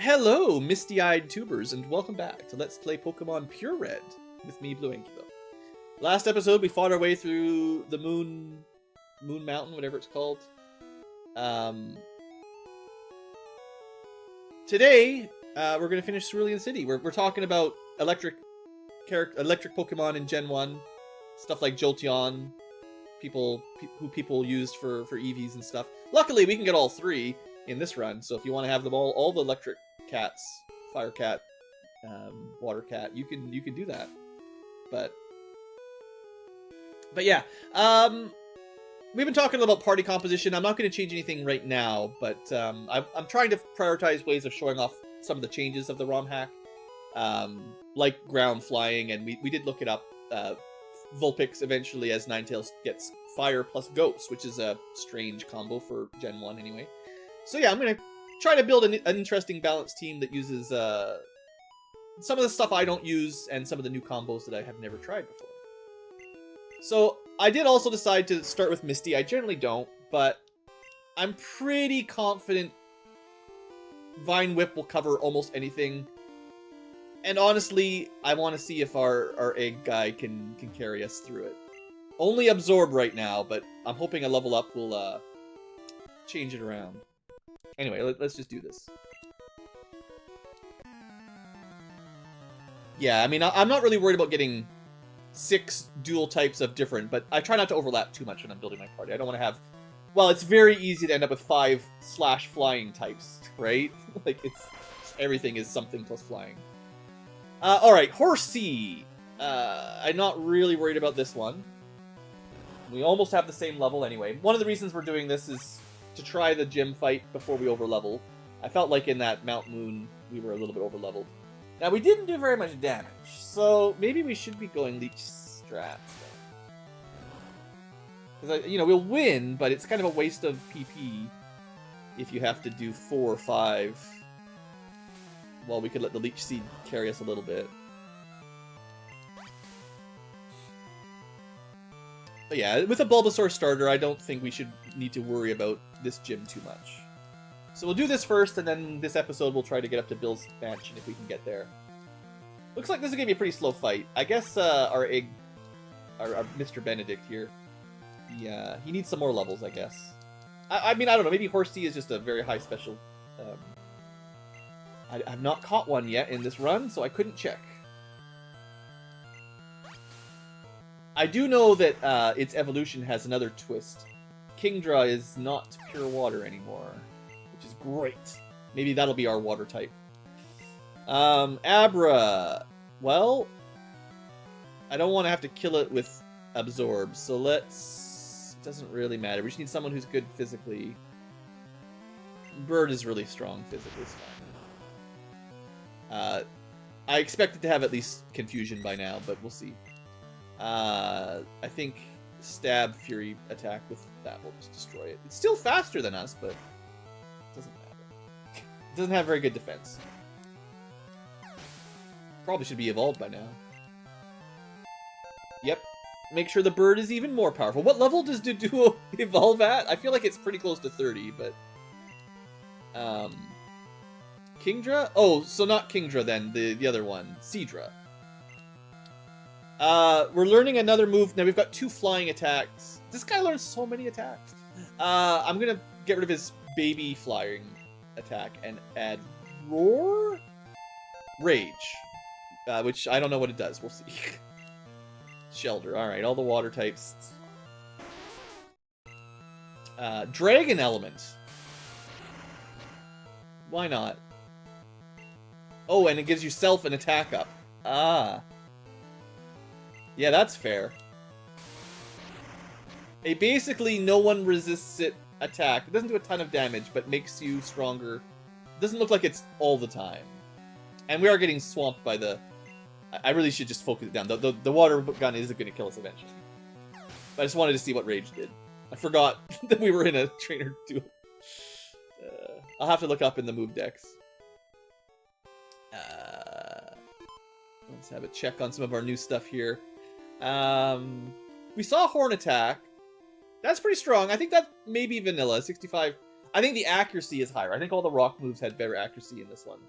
Hello, misty-eyed tubers, and welcome back to Let's Play Pokemon PureRed with me, BlueAnkylo. Last episode, we fought our way through the Moon Mountain, whatever it's called. Today, we're going to finish Cerulean City. We're talking about electric Pokemon in Gen 1, stuff like Jolteon, who people used for EVs and stuff. Luckily, we can get all three in this run, so if you want to have them all the electric cats, fire cat, water cat, you can do that. But yeah, we've been talking about party composition. I'm not going to change anything right now, but I'm trying to prioritize ways of showing off some of the changes of the Romhack, like ground flying, and we did look it up. Vulpix eventually, as Ninetales, gets fire plus ghost, which is a strange combo for Gen 1 anyway. So yeah, I'm going to try to build an interesting balanced team that uses some of the stuff I don't use and some of the new combos that I have never tried before. So I did also decide to start with Misty. I generally don't, but I'm pretty confident Vine Whip will cover almost anything. And honestly, I want to see if our egg guy can carry us through it. Only Absorb right now, but I'm hoping a level up will change it around. Anyway, let's just do this. Yeah, I mean, I'm not really worried about getting 6 dual types of different, but I try not to overlap too much when I'm building my party. I don't want to have... Well, it's very easy to end up with 5/flying types, right? Like, everything is something plus flying. Alright, Horsey. I'm not really worried about this one. We almost have the same level anyway. One of the reasons we're doing this is to try the gym fight before we overlevel. I felt like in that Mount Moon, we were a little bit overleveled. Now, we didn't do very much damage, so maybe we should be going Leech Strats. Because, we'll win, but it's kind of a waste of PP if you have to do 4 or 5. Well, we could let the Leech Seed carry us a little bit. But yeah, with a Bulbasaur starter, I don't think we should need to worry about this gym too much. So we'll do this first, and then this episode we'll try to get up to Bill's mansion if we can get there. Looks like this is going to be a pretty slow fight. I guess our Mr. Benedict here, he needs some more levels, I guess. I mean, I don't know, maybe Horsey is just a very high special... I've not caught one yet in this run, so I couldn't check. I do know that its evolution has another twist. Kingdra is not pure water anymore, which is great. Maybe that'll be our water type. Abra. Well, I don't want to have to kill it with Absorb, so let's... It doesn't really matter. We just need someone who's good physically. Bird is really strong physically, it's fine. I expect it to have at least Confusion by now, but we'll see. I think Stab Fury attack with that will just destroy it. It's still faster than us, but it doesn't matter. It doesn't have very good defense. Probably should be evolved by now. Yep. Make sure the bird is even more powerful. What level does Duo evolve at? I feel like it's pretty close to 30, but... Kingdra? Oh, so not Kingdra then, the other one. Seadra. We're learning another move. Now we've got 2 flying attacks. This guy learns so many attacks. I'm gonna get rid of his baby flying attack and add Roar? Rage. Which I don't know what it does. We'll see. Shelter. Alright, all the water types. Dragon Element. Why not? Oh, and it gives yourself an attack up. Ah. Yeah, that's fair. Basically, no one resists it attack. It doesn't do a ton of damage, but makes you stronger. It doesn't look like it's all the time. And we are getting swamped by the... I really should just focus it down. The water gun isn't going to kill us eventually. But I just wanted to see what Rage did. I forgot that we were in a trainer duel. I'll have to look up in the move decks. Let's have a check on some of our new stuff here. We saw Horn Attack. That's pretty strong. I think that may be vanilla. 65. I think the accuracy is higher. I think all the rock moves had better accuracy in this one.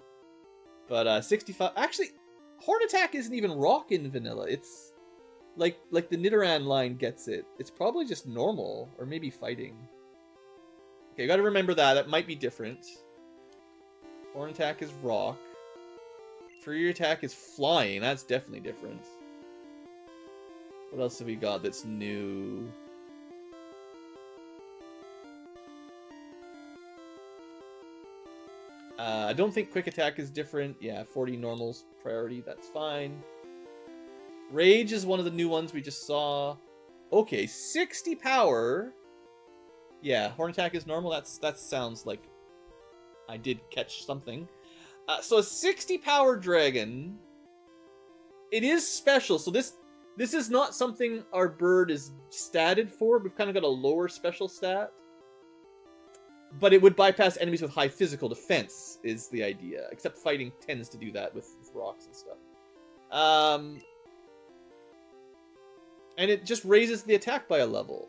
But 65... Actually, Horn Attack isn't even rock in vanilla. It's like the Nidoran line gets it. It's probably just normal, or maybe fighting. Okay, you gotta remember that. That might be different. Horn Attack is rock. Fury Attack is flying. That's definitely different. What else have we got that's new? I don't think Quick Attack is different. Yeah, 40 normal's priority. That's fine. Rage is one of the new ones we just saw. Okay, 60 power. Yeah, Horn Attack is normal. That sounds like I did catch something. So a 60 power dragon. It is special. So this is not something our bird is statted for. We've kind of got a lower special stat. But it would bypass enemies with high physical defense, is the idea. Except fighting tends to do that with rocks and stuff. And it just raises the attack by a level.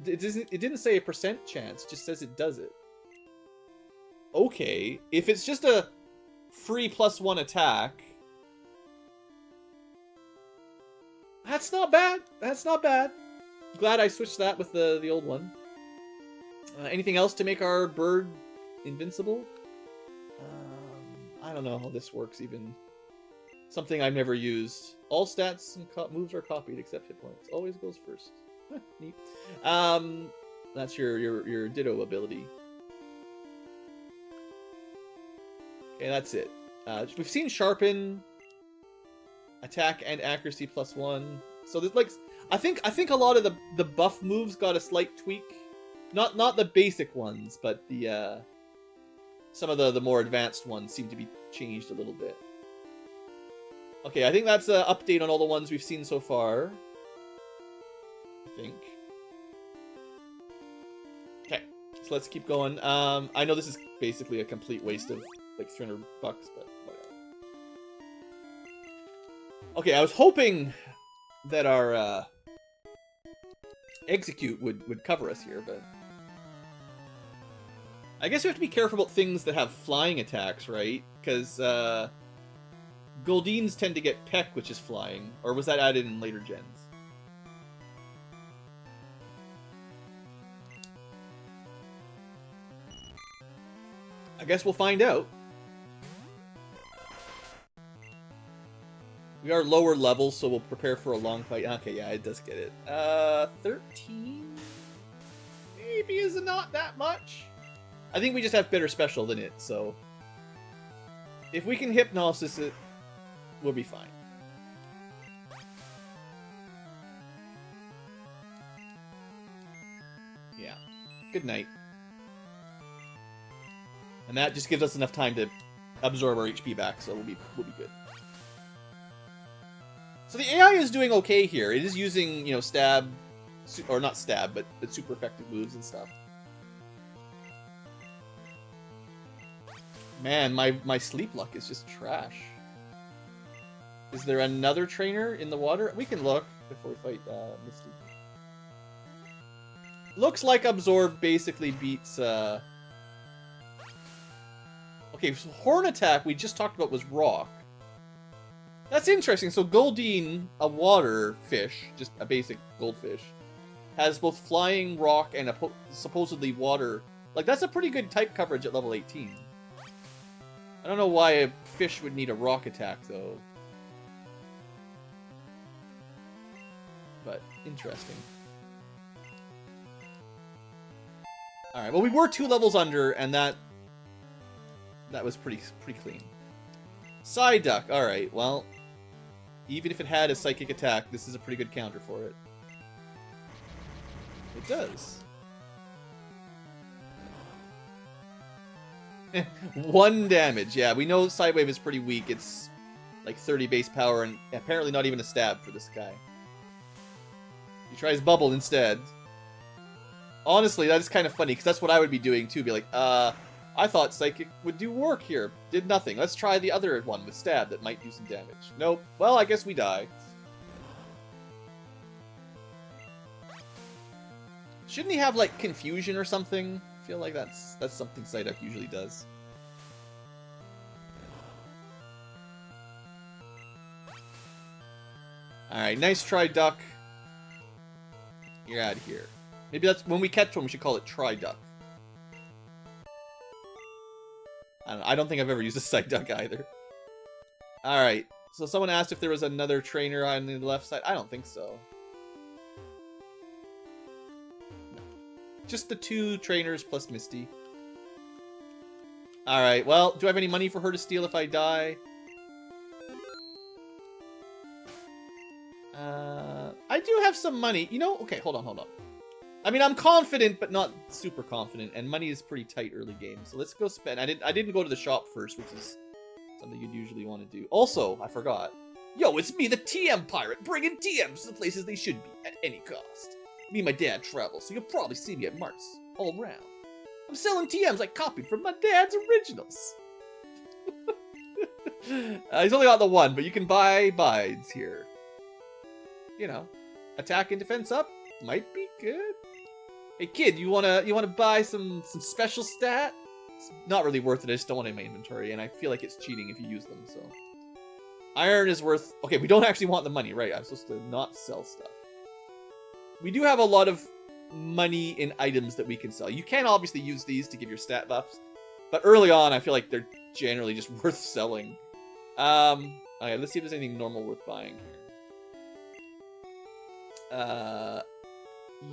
It didn't say a % chance, it just says it does it. Okay, if it's just a free +1 attack... That's not bad. That's not bad. Glad I switched that with the old one. Anything else to make our bird invincible? I don't know how this works even. Something I've never used. All stats and moves are copied except hit points. Always goes first. Neat. That's your Ditto ability. Okay, that's it. We've seen Sharpen, attack and accuracy +1. So there's like, I think a lot of the buff moves got a slight tweak. Not the basic ones, but the some of the more advanced ones seem to be changed a little bit. Okay, I think that's an update on all the ones we've seen so far. I think. Okay, so let's keep going. I know this is basically a complete waste of like $300, but whatever. Okay, I was hoping that our execute would cover us here, but I guess we have to be careful about things that have flying attacks, right? Because Goldeen's tend to get Peck, which is flying. Or was that added in later gens? I guess we'll find out. We are lower levels, so we'll prepare for a long fight. Okay, yeah, it does get it. 13? Maybe is not that much. I think we just have better special than it, so... If we can Hypnosis it, we'll be fine. Yeah. Good night. And that just gives us enough time to absorb our HP back, so we'll be good. So the AI is doing okay here. It is using, you know, stab, or not stab, but super effective moves and stuff. Man, my sleep luck is just trash. Is there another trainer in the water? We can look before we fight Misty. Looks like Absorb basically beats... Okay, so Horn Attack we just talked about was Rock. That's interesting. So Goldeen, a water fish, just a basic goldfish, has both flying, rock, and supposedly water. Like, that's a pretty good type coverage at level 18. I don't know why a fish would need a rock attack, though. But, interesting. Alright, well we were 2 levels under, and that was pretty clean. Psyduck, alright, well... Even if it had a psychic attack, this is a pretty good counter for it. It does. 1 damage, yeah, we know Sidewave is pretty weak. It's like 30 base power and apparently not even a stab for this guy. He tries Bubble instead. Honestly, that is kind of funny, because that's what I would be doing too. Be like, I thought Psychic would do work here. Did nothing. Let's try the other one with Stab that might do some damage. Nope. Well, I guess we die. Shouldn't he have, like, Confusion or something? feel like that's something Psyduck usually does. Alright, nice try, Duck. You're out of here. Maybe that's when we catch one, we should call it Try Duck. I don't think I've ever used a Psyduck either. Alright, so someone asked if there was another trainer on the left side. I don't think so. No. Just the 2 trainers plus Misty. Alright, well, do I have any money for her to steal if I die? I do have some money. You know, okay, hold on. I mean, I'm confident, but not super confident, and money is pretty tight early game. So let's go spend. I didn't go to the shop first, which is something you'd usually want to do. Also, I forgot. Yo, it's me, the TM pirate, bringing TMs to the places they should be at any cost. Me and my dad travel, so you'll probably see me at marts all around. I'm selling TMs I copied from my dad's originals. He's only got the one, but you can buy bides here. You know, attack and defense up might be good. Hey kid, you wanna buy some special stat? It's not really worth it. I just don't want it in my inventory, and I feel like it's cheating if you use them. So iron is worth. Okay, we don't actually want the money, right? I'm supposed to not sell stuff. We do have a lot of money in items that we can sell. You can obviously use these to give your stat buffs, but early on, I feel like they're generally just worth selling. Okay, let's see if there's anything normal worth buying here.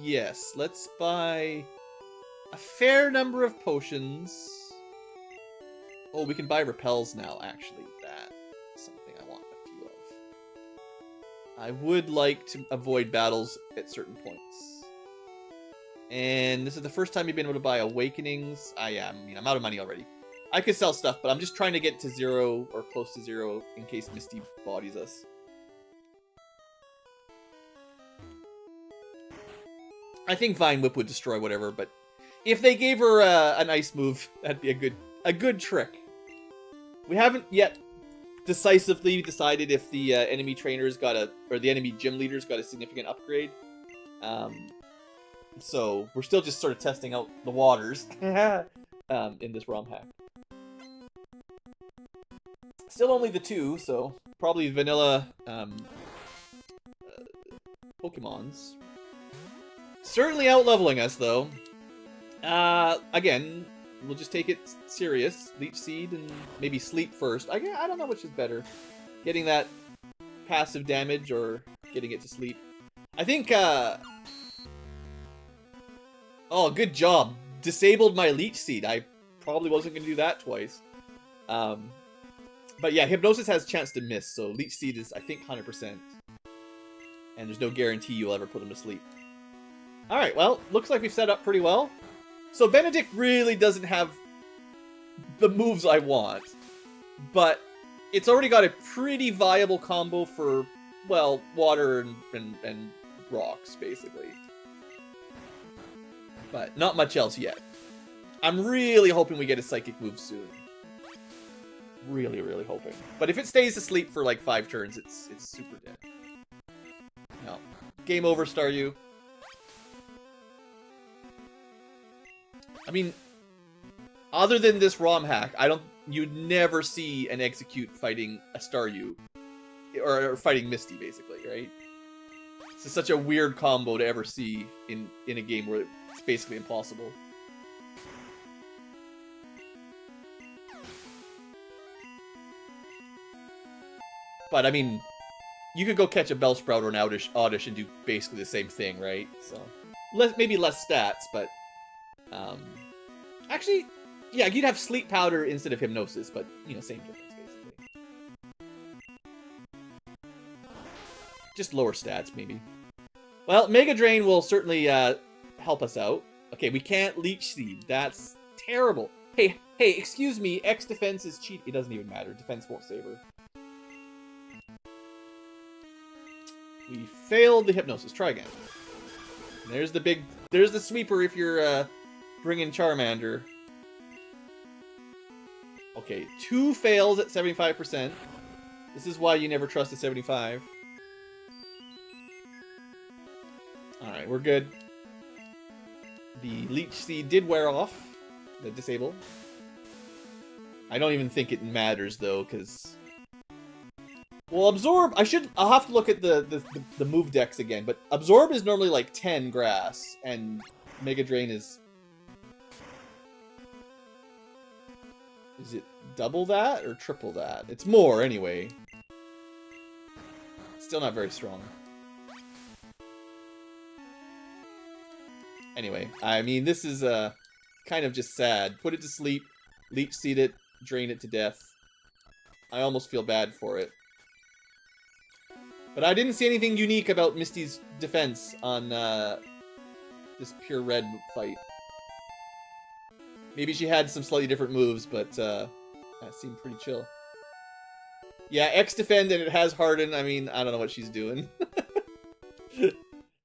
Yes, let's buy a fair number of potions. Oh, we can buy repels now, actually. That's something I want a few of. I would like to avoid battles at certain points. And this is the first time you've been able to buy awakenings. I mean, I'm out of money already. I could sell stuff, but I'm just trying to get to 0 or close to 0 in case Misty bodies us. I think Vine Whip would destroy whatever, but if they gave her an ice move, that'd be a good trick. We haven't yet decisively decided if the enemy trainers or the enemy gym leaders got a significant upgrade. So we're still just sort of testing out the waters in this Romhack. Still only the 2, so probably vanilla Pokemons. Certainly out-leveling us, though. Again, we'll just take it serious. Leech Seed and maybe Sleep first. I don't know which is better. Getting that passive damage or getting it to sleep. I think, oh, good job. Disabled my Leech Seed. I probably wasn't going to do that twice. But yeah, Hypnosis has a chance to miss, so Leech Seed is, I think, 100%. And there's no guarantee you'll ever put him to sleep. Alright, well, looks like we've set up pretty well. So Benedict really doesn't have the moves I want. But it's already got a pretty viable combo for, well, water and rocks, basically. But not much else yet. I'm really hoping we get a psychic move soon. Really, really hoping. But if it stays asleep for like 5 turns, it's super dead. No. Game over, Staryu. I mean, other than this Romhack, you'd never see an Execute fighting a Staryu. Or fighting Misty, basically, right? This is such a weird combo to ever see in a game where it's basically impossible. But, I mean, you could go catch a Bellsprout or an Oddish and do basically the same thing, right? So, maybe less stats, but... actually, yeah, you'd have Sleep Powder instead of Hypnosis, but, you know, same difference, basically. Just lower stats, maybe. Well, Mega Drain will certainly help us out. Okay, we can't Leech Seed. That's terrible. Hey, excuse me, X defense is cheat. It doesn't even matter. Defense won't save her. We failed the Hypnosis. Try again. There's the sweeper if you're bringing Charmander. Okay, 2 fails at 75%. This is why you never trust a 75. Alright, we're good. The Leech Seed did wear off. The disable. I don't even think it matters though, because well, absorb. I'll have to look at the move decks again. But absorb is normally like 10 grass, and Mega Drain is it double that or triple that? It's more anyway. Still not very strong. Anyway, I mean, this is kind of just sad. Put it to sleep, leech seed it, drain it to death. I almost feel bad for it. But I didn't see anything unique about Misty's defense on this PureRed fight. Maybe she had some slightly different moves, but that seemed pretty chill. Yeah, X defend and it has Harden. I mean, I don't know what she's doing.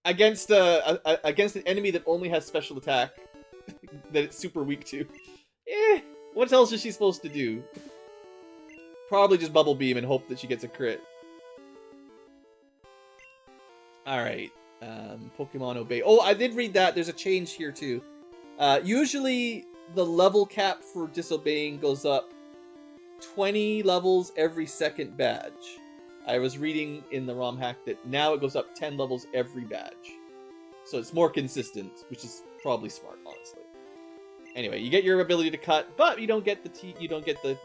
Against an enemy that only has special attack that it's super weak to. What else is she supposed to do? Probably just Bubble Beam and hope that she gets a crit. Alright. Pokemon Obey. Oh, I did read that. There's a change here, too. Usually, the level cap for disobeying goes up 20 levels every second badge. I was reading in the Romhack that now it goes up 10 levels every badge. So it's more consistent, which is probably smart, honestly. Anyway, you get your ability to cut, but you don't get the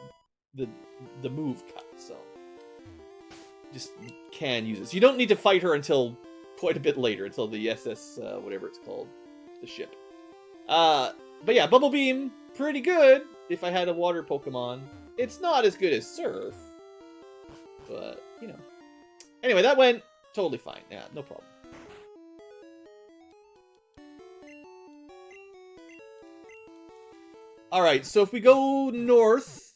move cut, so just can use it. So you don't need to fight her until quite a bit later, until the SS whatever it's called, the ship. But yeah, Bubble Beam, pretty good if I had a water Pokemon. It's not as good as Surf, but you know. Anyway, that went totally fine. Yeah, no problem. Alright, so if we go north,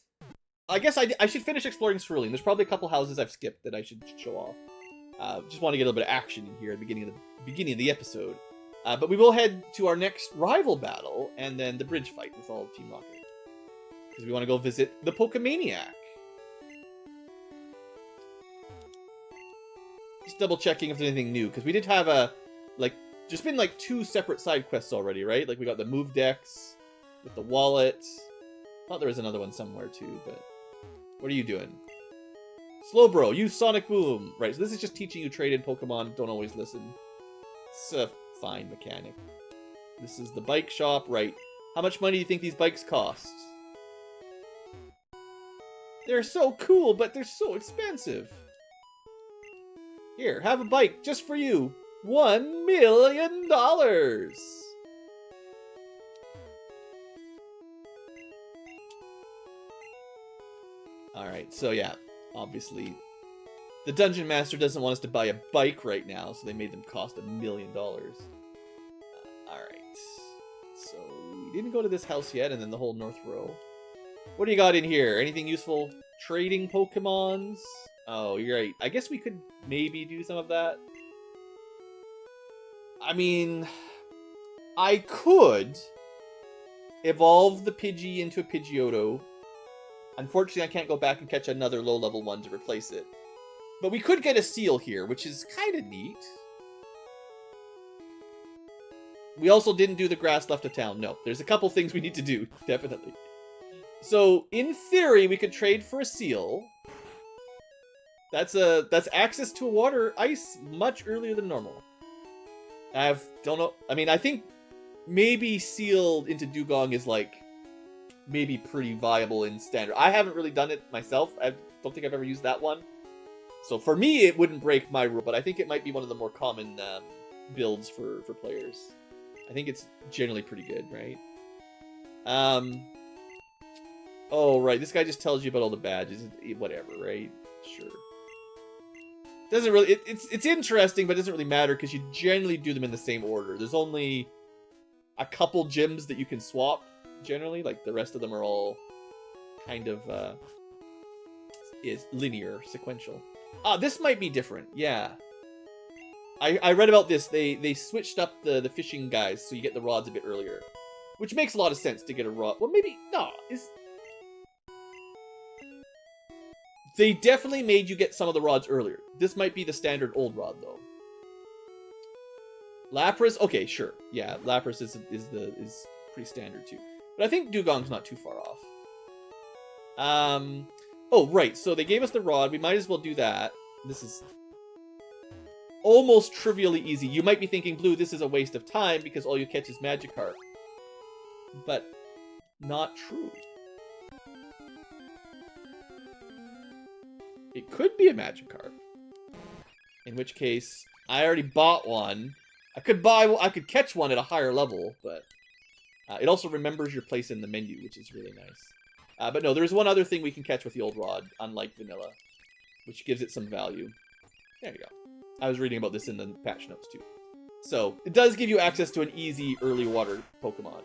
I guess I should finish exploring Cerulean. There's probably a couple houses I've skipped that I should show off. Just want to get a little bit of action in here at the beginning of the episode. But we will head to our next rival battle, and then the bridge fight with all of Team Rocket. Because we want to go visit the Pokemaniac. Just double checking if there's anything new, because we did have there's been like 2 separate side quests already, right? Like we got the move decks with the wallet. Thought there was another one somewhere too, but what are you doing? Slowbro, use Sonic Boom. Right, so this is just teaching you trade-in Pokemon don't always listen. It's a fine mechanic. This is the bike shop, right? How much money do you think these bikes cost? They're so cool, but they're so expensive. Here, have a bike just for you. $1 million! Alright, so yeah, obviously, the Dungeon Master doesn't want us to buy a bike right now, so they made them cost $1 million. Alright, so we didn't go to this house yet, and then the whole North Row. What do you got in here? Anything useful? Trading Pokemons? Oh, you're right. I guess we could maybe do some of that. I mean, I could evolve the Pidgey into a Pidgeotto. Unfortunately, I can't go back and catch another low-level one to replace it. But we could get a Seal here, which is kind of neat. We also didn't do the grass left of town. No, there's a couple things we need to do, definitely. So, in theory, we could trade for a Seal. That's access to a water ice much earlier than normal. Don't know. I mean, I think maybe Sealed into Dugong is like maybe pretty viable in standard. I haven't really done it myself. I don't think I've ever used that one. So for me, it wouldn't break my rule, but I think it might be one of the more common builds for players. I think it's generally pretty good, right? Oh, right. This guy just tells you about all the badges. Whatever, right? Sure. Doesn't really... It's interesting, but it doesn't really matter because you generally do them in the same order. There's only a couple gyms that you can swap, generally. Like, the rest of them are all kind of is linear, sequential. Ah, this might be different. Yeah. I read about this. They switched up the fishing guys so you get the rods a bit earlier. Which makes a lot of sense to get a rod. Well, maybe... No. They definitely made you get some of the rods earlier. This might be the standard old rod, though. Lapras? Okay, sure. Yeah, Lapras is pretty standard, too. But I think Dugong's not too far off. Oh, right. So they gave us the rod. We might as well do that. This is almost trivially easy. You might be thinking, Blue, this is a waste of time because all you catch is Magikarp. But not true. It could be a Magikarp. In which case, I already bought one. I could catch one at a higher level, but it also remembers your place in the menu, which is really nice. But no, there's one other thing we can catch with the old rod, unlike vanilla, which gives it some value. There you go. I was reading about this in the patch notes too. So it does give you access to an easy early water Pokemon.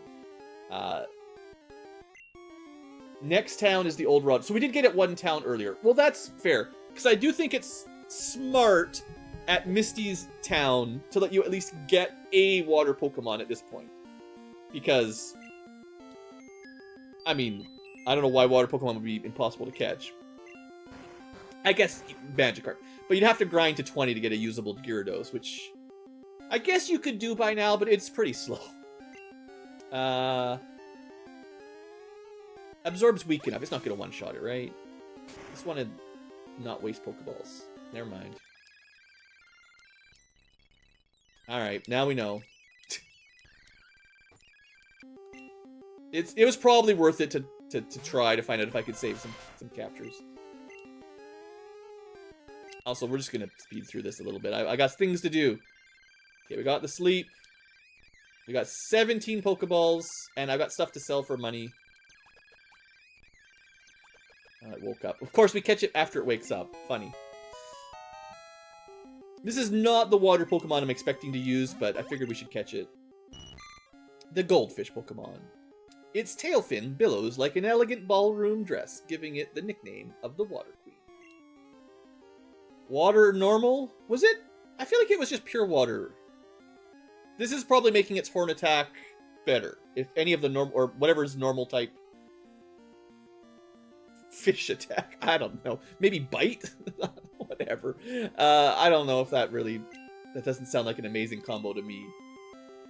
Next town is the old rod. So we did get it one town earlier. Well, that's fair, because I do think it's smart at Misty's town to let you at least get a water Pokemon at this point. Because, I mean, I don't know why water Pokemon would be impossible to catch. I guess Magikarp. But you'd have to grind to 20 to get a usable Gyarados, which I guess you could do by now, but it's pretty slow. Absorb's weak enough. It's not going to one-shot it, right? Just want to not waste Pokeballs. Never mind. Alright, now we know. It was probably worth it to try to find out if I could save some captures. Also, we're just gonna speed through this a little bit. I got things to do. Okay, we got the sleep. We got 17 Pokeballs, and I got stuff to sell for money. It woke up. Of course, we catch it after it wakes up. Funny. This is not the water Pokemon I'm expecting to use, but I figured we should catch it. The Goldfish Pokemon. Its tail fin billows like an elegant ballroom dress, giving it the nickname of the Water Queen. Water normal? Was it? I feel like it was just pure water. This is probably making its horn attack better. If any of the normal, or whatever's normal type fish attack. I don't know. Maybe bite? Whatever. I don't know if that doesn't sound like an amazing combo to me.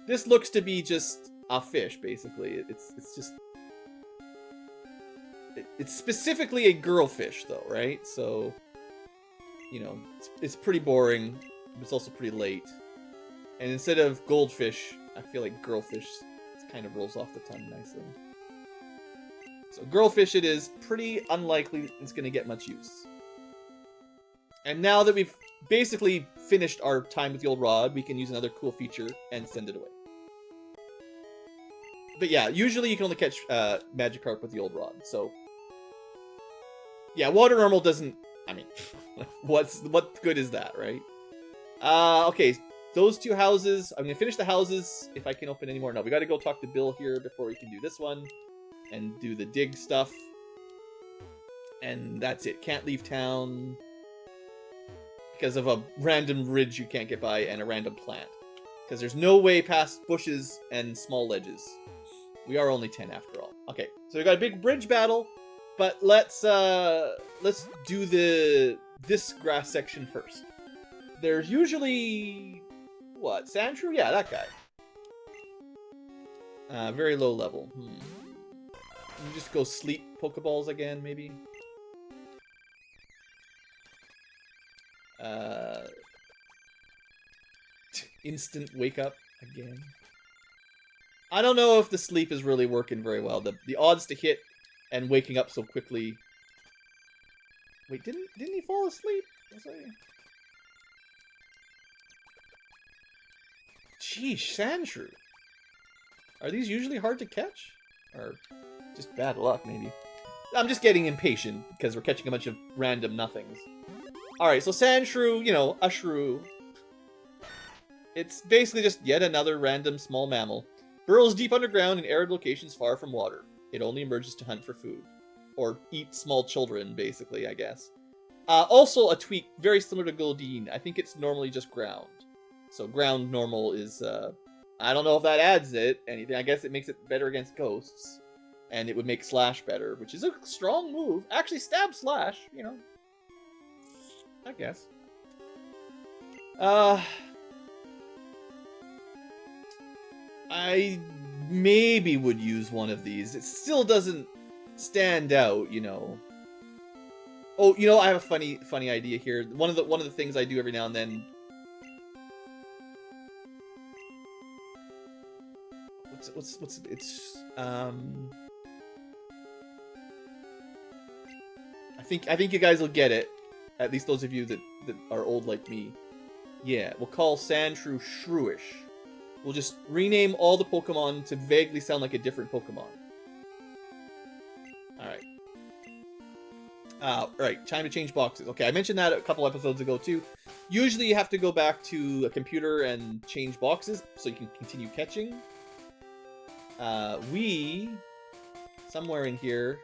This looks to be just a fish, basically. It's specifically a girl fish, though, right? So, you know, it's pretty boring, but it's also pretty late. And instead of goldfish, I feel like girlfish kind of rolls off the tongue nicely. So girlfish it is. Pretty unlikely it's going to get much use. And now that we've basically finished our time with the old rod, we can use another cool feature and send it away. But yeah, usually you can only catch Magikarp with the old rod. So yeah, water normal doesn't... I mean, what good is that, right? Okay, those two houses. I'm going to finish the houses if I can open any more. No, we got to go talk to Bill here before we can do this one. And do the dig stuff. And that's it. Can't leave town. Because of a random ridge you can't get by and a random plant. Because there's no way past bushes and small ledges. We are only 10 after all. Okay, so we got a big bridge battle. But let's do this grass section first. There's usually... what? Sandshrew? Yeah, that guy. Very low level. You just go sleep Pokeballs again, maybe? Instant wake up again. I don't know if the sleep is really working very well. The odds to hit and waking up so quickly. Wait, didn't he fall asleep? Geesh, Sandshrew. Are these usually hard to catch? Or just bad luck, maybe. I'm just getting impatient because we're catching a bunch of random nothings. Alright, so Sandshrew, you know, a shrew. It's basically just yet another random small mammal. Burrows deep underground in arid locations far from water. It only emerges to hunt for food. Or eat small children, basically, I guess. Also a tweak very similar to Goldeen. I think it's normally just ground. So ground normal is... I don't know if that adds anything. I guess it makes it better against ghosts. And it would make Slash better, which is a strong move. Actually, Stab Slash, you know. I guess. I maybe would use one of these. It still doesn't stand out, you know. Oh, you know, I have a funny idea here. One of the things I do every now and then. What's it's I think you guys will get it. At least those of you that are old like me. Yeah, we'll call Sandshrew Shrewish. We'll just rename all the Pokemon to vaguely sound like a different Pokemon. Alright. Right, time to change boxes. Okay, I mentioned that a couple episodes ago too. Usually you have to go back to a computer and change boxes so you can continue catching. Somewhere in here,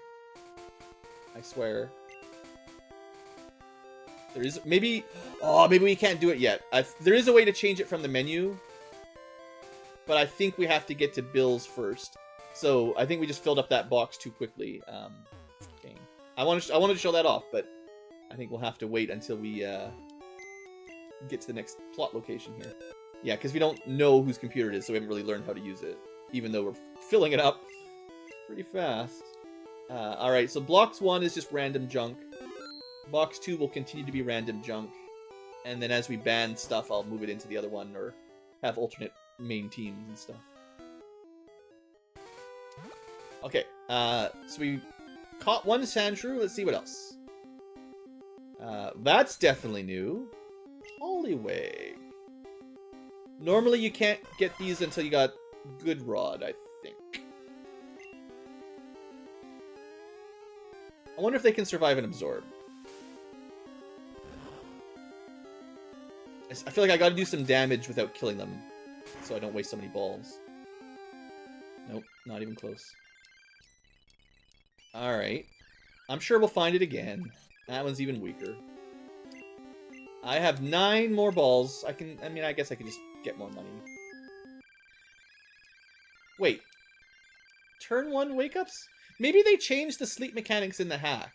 I swear, there is, maybe we can't do it yet. There is a way to change it from the menu, but I think we have to get to Bill's first. So I think we just filled up that box too quickly. Dang. I wanted to show that off, but I think we'll have to wait until we get to the next plot location here. Yeah, because we don't know whose computer it is, so we haven't really learned how to use it, even though we're filling it up pretty fast. Alright, so Box 1 is just random junk. Box 2 will continue to be random junk. And then as we ban stuff, I'll move it into the other one, or have alternate main teams and stuff. Okay, so we caught one Sandshrew. Let's see what else. That's definitely new. Poliwag. Normally you can't get these until you got Good Rod, I think. I wonder if they can survive an Absorb. I feel like I gotta do some damage without killing them, so I don't waste so many balls. Nope, not even close. Alright. I'm sure we'll find it again. That one's even weaker. I have 9 more balls. I guess I could just get more money. Wait. Turn 1 wake-ups? Maybe they changed the sleep mechanics in the hack.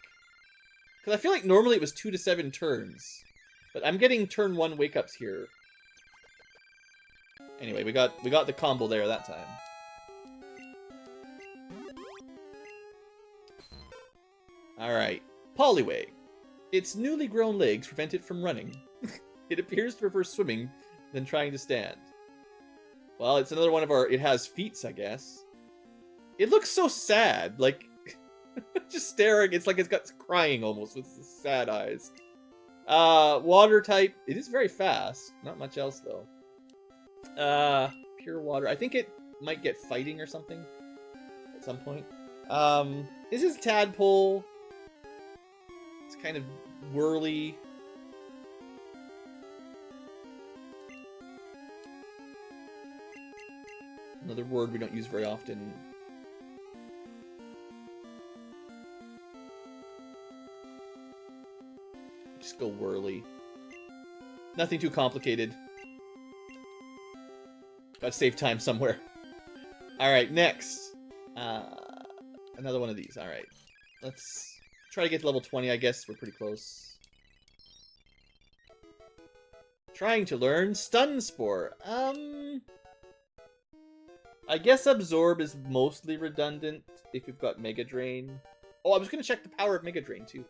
Because I feel like normally it was 2 to 7 turns. But I'm getting turn 1 wake-ups here. Anyway, we got the combo there that time. Alright. Poliwag. Its newly grown legs prevent it from running. It appears to prefer swimming than trying to stand. Well, it's another one of our... It has feats, I guess. It looks so sad. Like, just staring. It's like it's got crying almost with sad eyes. Water type. It is very fast. Not much else, though. Pure water. I think it might get fighting or something at some point. This is Tadpole. It's kind of whirly. Another word we don't use very often. Just go whirly. Nothing too complicated. Gotta save time somewhere. Alright, next. Another one of these. Alright. Let's try to get to level 20, I guess. We're pretty close. Trying to learn Stun Spore. I guess Absorb is mostly redundant if you've got Mega Drain. Oh, I was gonna check the power of Mega Drain too.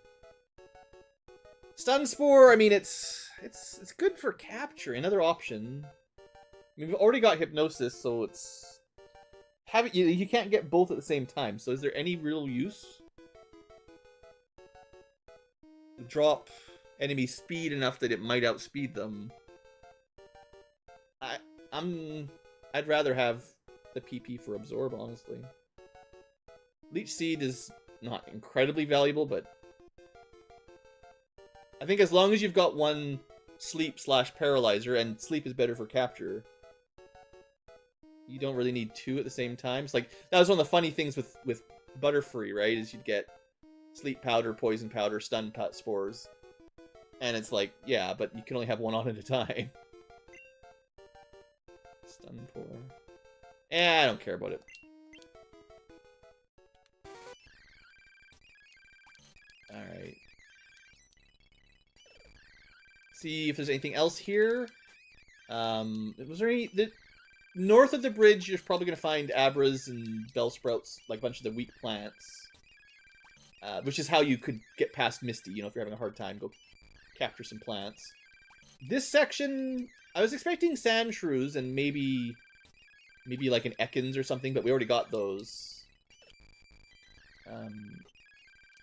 Stun Spore, I mean, it's good for capture. Another option. I mean, we've already got Hypnosis, so it's you can't get both at the same time. So is there any real use? Drop enemy speed enough that it might outspeed them. I'd rather have the PP for Absorb, honestly. Leech Seed is not incredibly valuable, but I think as long as you've got one Sleep/Paralyzer, and Sleep is better for capture, you don't really need 2 at the same time. It's like, that was one of the funny things with Butterfree, right? Is you'd get Sleep Powder, Poison Powder, Stun Spores. And it's like, yeah, but you can only have one on at a time. Stun Pour. I don't care about it. Alright. See if there's anything else here. Was there any... north of the bridge, you're probably going to find Abras and Bellsprouts, like a bunch of the weak plants. Which is how you could get past Misty. You know, if you're having a hard time, go capture some plants. This section, I was expecting sand shrews and maybe like an Ekans or something, but we already got those.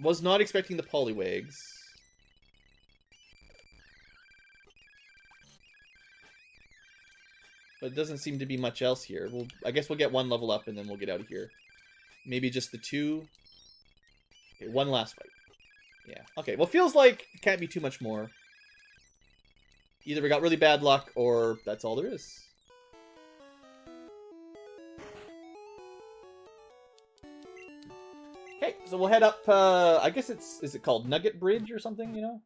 Was not expecting the Poliwags. But it doesn't seem to be much else here. I guess we'll get one level up and then we'll get out of here. Maybe just the two. Okay, one last fight. Yeah. Okay, well, feels like it can't be too much more. Either we got really bad luck or that's all there is. Okay, so we'll head up, I guess is it called Nugget Bridge or something, you know?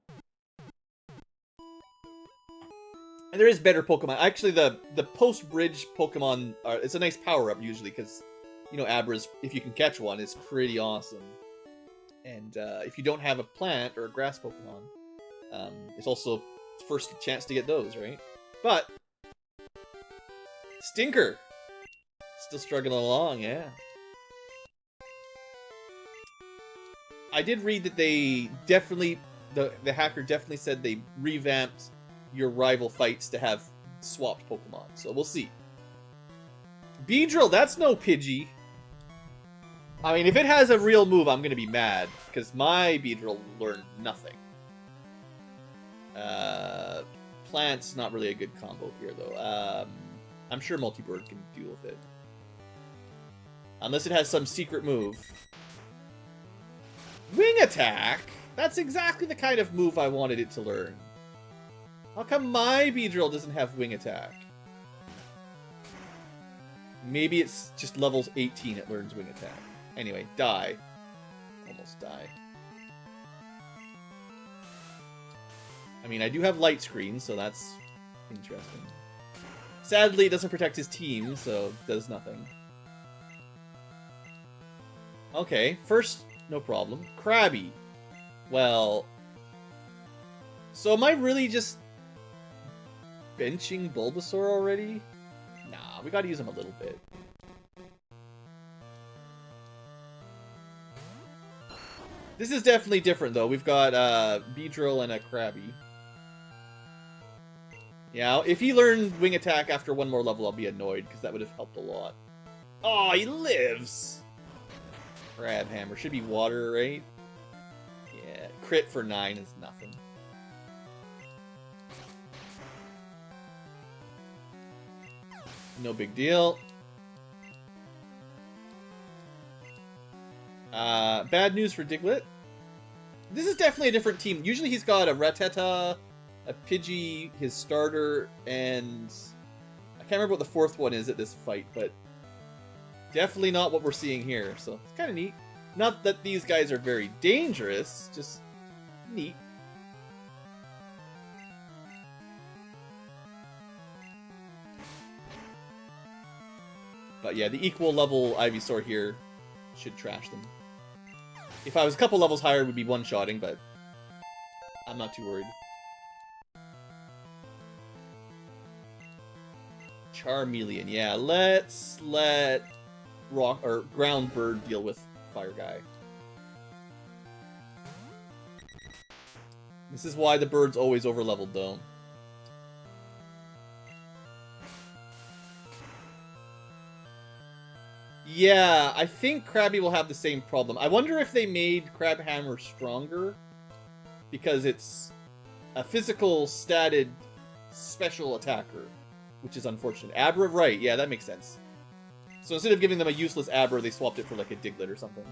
And there is better Pokemon. Actually, the post-bridge Pokemon, it's a nice power-up usually, because, you know, Abras, if you can catch one, is pretty awesome. And if you don't have a plant or a grass Pokemon, it's also first chance to get those, right? But, Stinker! Still struggling along, yeah. I did read that they definitely, the hacker definitely said they revamped your rival fights to have swapped Pokemon, so we'll see. Beedrill, that's no Pidgey. I mean, if it has a real move, I'm gonna be mad, because my Beedrill learned nothing. Plant's not really a good combo here, though. I'm sure Multibird can deal with it. Unless it has some secret move. Wing Attack? That's exactly the kind of move I wanted it to learn. How come my Beedrill doesn't have Wing Attack? Maybe it's just levels 18 it learns Wing Attack. Anyway, die. Almost die. I mean, I do have Light Screen, so that's interesting. Sadly, it doesn't protect his team, so it does nothing. Okay, first, no problem. Krabby. Well... So am I really just benching Bulbasaur already? Nah, we gotta use him a little bit. This is definitely different, though. We've got Beedrill and a Krabby. Yeah, if he learned Wing Attack after one more level, I'll be annoyed, because that would have helped a lot. Oh, he lives! Crab Hammer. Should be water, right? Yeah, crit for 9 is nothing. No big deal. Bad news for Diglett. This is definitely a different team. Usually he's got a Rattata, a Pidgey, his starter, and I can't remember what the fourth one is at this fight, but definitely not what we're seeing here, so it's kind of neat. Not that these guys are very dangerous, just neat. But yeah, the equal level Ivysaur here should trash them. If I was a couple levels higher, it would be one-shotting, but I'm not too worried. Charmeleon, yeah. Let's let Rock or Ground Bird deal with Fire Guy. This is why the bird's always over-leveled, though. Yeah, I think Krabby will have the same problem. I wonder if they made Crab Hammer stronger because it's a physical statted special attacker, which is unfortunate. Abra, right, yeah, that makes sense. So instead of giving them a useless Abra, they swapped it for like a Diglett or something.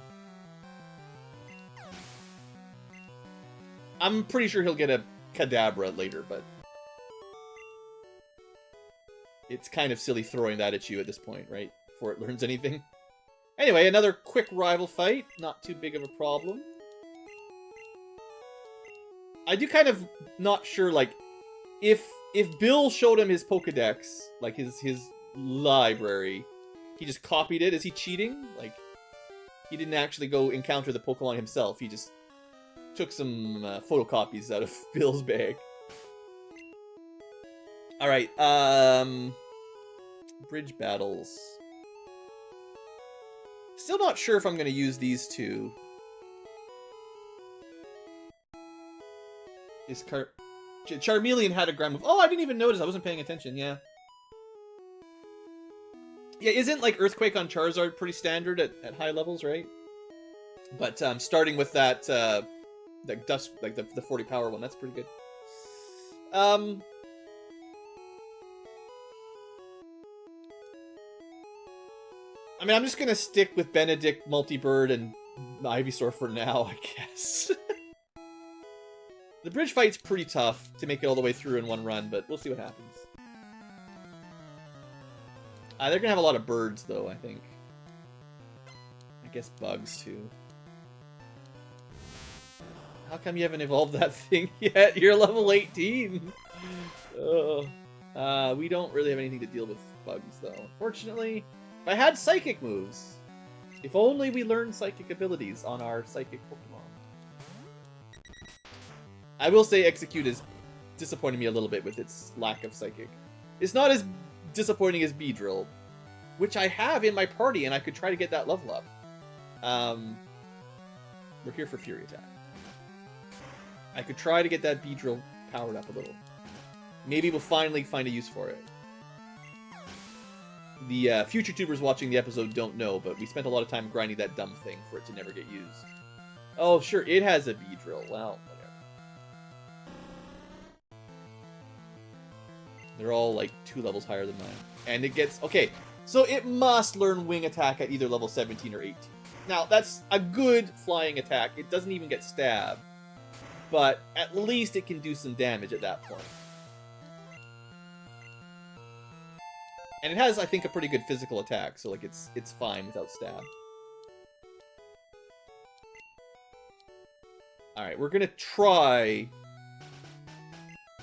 I'm pretty sure he'll get a Kadabra later, but it's kind of silly throwing that at you at this point, right? Before it learns anything. Anyway, another quick rival fight. Not too big of a problem. I do kind of not sure, like, if Bill showed him his Pokedex, like his library, he just copied it. Is he cheating? Like, he didn't actually go encounter the Pokemon himself. He just took some photocopies out of Bill's bag. Alright, bridge battles. Still not sure if I'm going to use these two. Is Charmeleon had a ground move. Oh, I didn't even notice. I wasn't paying attention. Yeah. Yeah, isn't like Earthquake on Charizard pretty standard at high levels, right? But starting with that dust, like the 40 power one, that's pretty good. I mean, I'm just gonna stick with Benedict, Multibird, and Ivysaur for now, I guess. The bridge fight's pretty tough to make it all the way through in one run, but we'll see what happens. They're gonna have a lot of birds, though, I think. I guess bugs, too. How come you haven't evolved that thing yet? You're level 18! We don't really have anything to deal with bugs, though. Unfortunately, if I had psychic moves. If only we learned psychic abilities on our psychic Pokemon. I will say Execute is disappointing me a little bit with its lack of psychic. It's not as disappointing as Beedrill, which I have in my party, and I could try to get that level up. We're here for Fury Attack. I could try to get that Beedrill powered up a little. Maybe we'll finally find a use for it. The future tubers watching the episode don't know, but we spent a lot of time grinding that dumb thing for it to never get used. Oh, sure, it has a Beedrill. Well, whatever. They're all like 2 levels higher than mine. And it gets... Okay, so it must learn Wing Attack at either level 17 or 18. Now, that's a good flying attack. It doesn't even get stabbed. But at least it can do some damage at that point. And it has, I think, a pretty good physical attack. So, like, it's fine without stab. Alright, we're gonna try...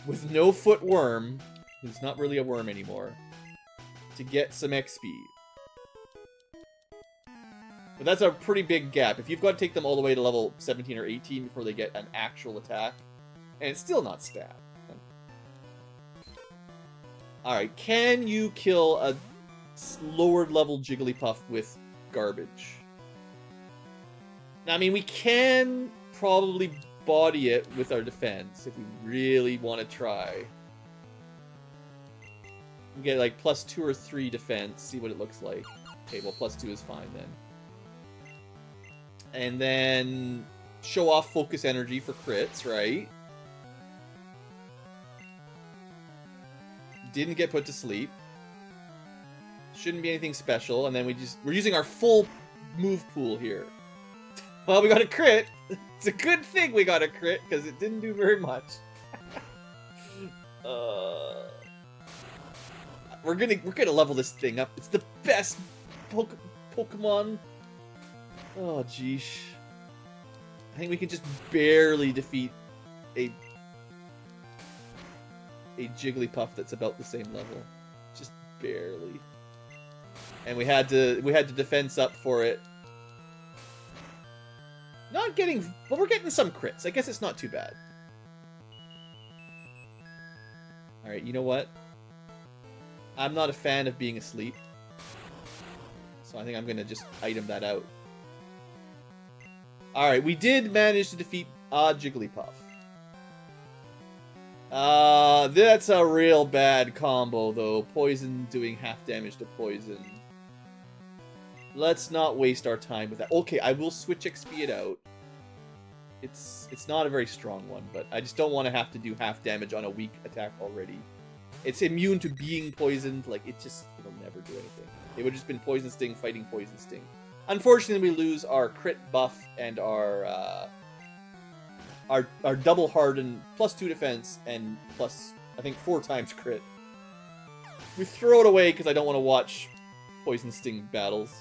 with no Footworm... It's not really a worm anymore, to get some XP. But that's a pretty big gap. If you've got to take them all the way to level 17 or 18 before they get an actual attack, and it's still not stab. Alright, can you kill a lower level Jigglypuff with garbage? Now, I mean, we can probably body it with our defense if we really want to try. We get like +2 or 3 defense, see what it looks like. Okay, well, +2 is fine then. And then show off Focus Energy for crits, right? Didn't get put to sleep. Shouldn't be anything special, and then we're using our full move pool here. Well, we got a crit. It's a good thing we got a crit, because it didn't do very much. We're gonna level this thing up. It's the best Pokemon. Oh, jeez. I think we can just barely defeat a Jigglypuff that's about the same level. Just barely. And we had to defense up for it. Not getting... Well, we're getting some crits. I guess it's not too bad. Alright, you know what? I'm not a fan of being asleep. So I think I'm going to just item that out. Alright, we did manage to defeat Jigglypuff. That's a real bad combo, though. Poison doing half damage to poison. Let's not waste our time with that. Okay, I will switch XP it out. It's not a very strong one, but I just don't want to have to do half damage on a weak attack already. It's immune to being poisoned. Like, it'll never do anything. It would have just been Poison Sting fighting Poison Sting. Unfortunately, we lose our crit buff and our double harden, +2 defense, and plus, I think, 4 times crit. We throw it away because I don't want to watch Poison Sting battles.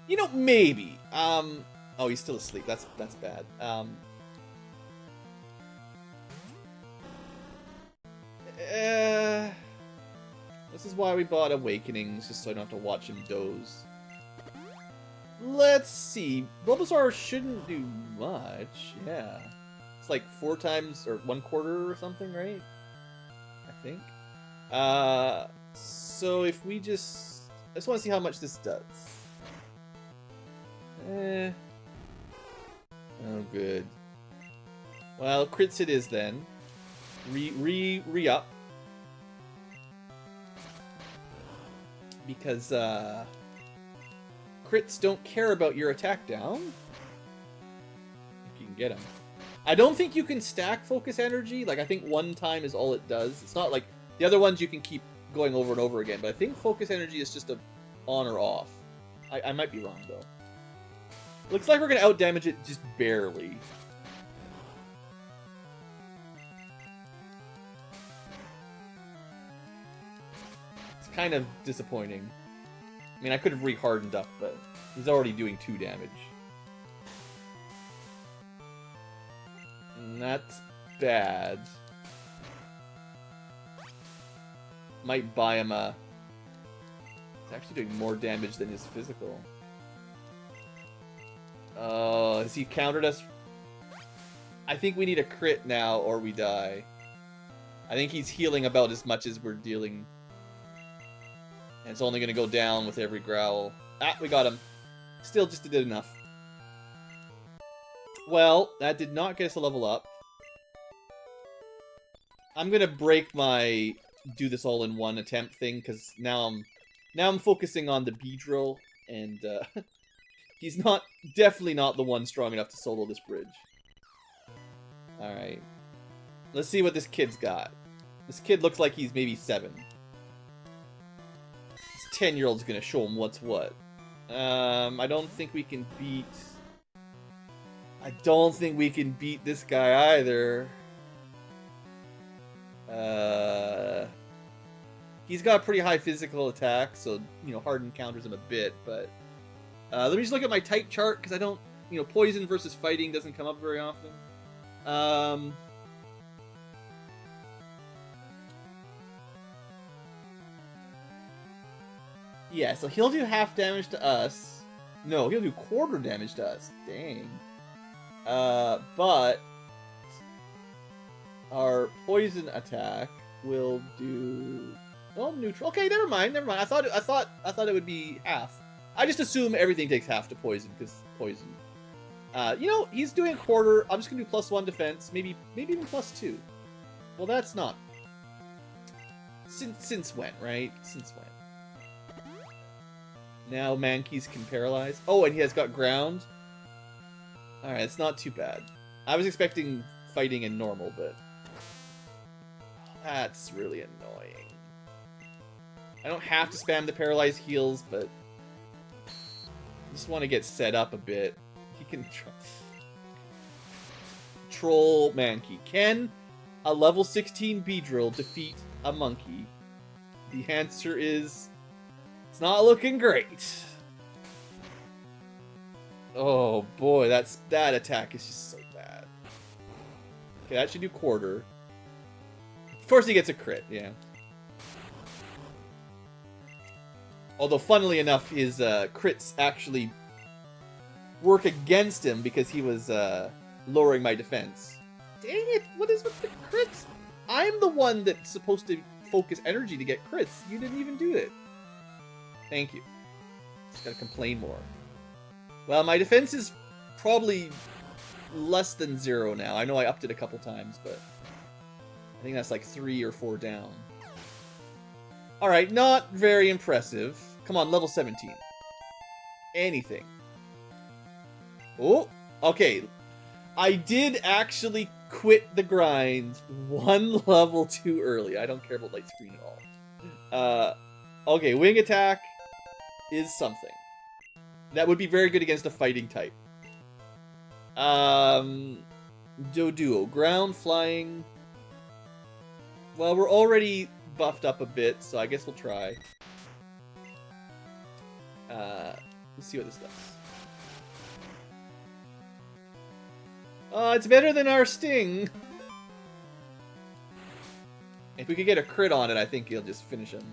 You know, maybe. Oh, he's still asleep. That's bad. This is why we bought Awakenings, just so I don't have to watch him doze. Let's see. Bulbasaur shouldn't do much. Yeah. It's like 4 times, or 1/4 or something, right? I think. So if we just... I just want to see how much this does. Oh, good. Well, crits it is then. Re-up. Because, crits don't care about your attack down. If you can get them. I don't think you can stack focus energy. Like, I think one time is all it does. It's not like... The other ones you can keep going over and over again. But I think focus energy is just a on or off. I might be wrong, though. Looks like we're going to outdamage it just barely. It's kind of disappointing. I mean, I could have re-hardened up, but he's already doing 2 damage. And that's bad. Might buy him a... It's actually doing more damage than his physical. Oh, has he countered us? I think we need a crit now or we die. I think he's healing about as much as we're dealing. And it's only going to go down with every growl. Ah, we got him. Still just did enough. Well, that did not get us a level up. I'm going to break my do this all in one attempt thing, because now I'm focusing on the Beedrill, and he's definitely not the one strong enough to solo this bridge. Alright. Let's see what this kid's got. This kid looks like he's maybe 7. This 10-year-old's gonna show him what's what. I don't think we can beat... I don't think we can beat this guy either. He's got a pretty high physical attack, so, you know, Harden counters him a bit, but... let me just look at my type chart, because I don't... You know, poison versus fighting doesn't come up very often. Yeah, so he'll do half damage to us. No, he'll do quarter damage to us. Dang. But... Our poison attack will do... Oh, neutral. Okay, never mind. I thought it would be half. I just assume everything takes half to poison, because poison. You know, he's doing a quarter. I'm just gonna do +1 defense, maybe even +2. Well, that's not. Since when, right? Since when? Now Mankeys can paralyze. Oh, and he has got ground. All right, it's not too bad. I was expecting fighting and normal, but that's really annoying. I don't have to spam the paralyzed heals, but I just want to get set up a bit. He can troll Mankey. Can a level 16 Beedrill defeat a monkey? The answer is it's not looking great. Oh boy, that attack is just so bad. Okay, that should do quarter. Of course he gets a crit, yeah. Although, funnily enough, his crits actually work against him because he was lowering my defense. Dang it! What is with the crits? I'm the one that's supposed to focus energy to get crits. You didn't even do it. Thank you. Just gotta complain more. Well, my defense is probably less than 0 now. I know I upped it a couple times, but I think that's like 3 or 4 down. Alright, not very impressive. Come on, level 17. Anything. Oh, okay. I did actually quit the grind 1 level too early. I don't care about light screen at all. Okay, wing attack is something. That would be very good against a fighting type. Doduo. Ground, flying. Well, we're already buffed up a bit, so I guess we'll try. Let's see what this does. It's better than our sting. If we could get a crit on it, I think he'll just finish him.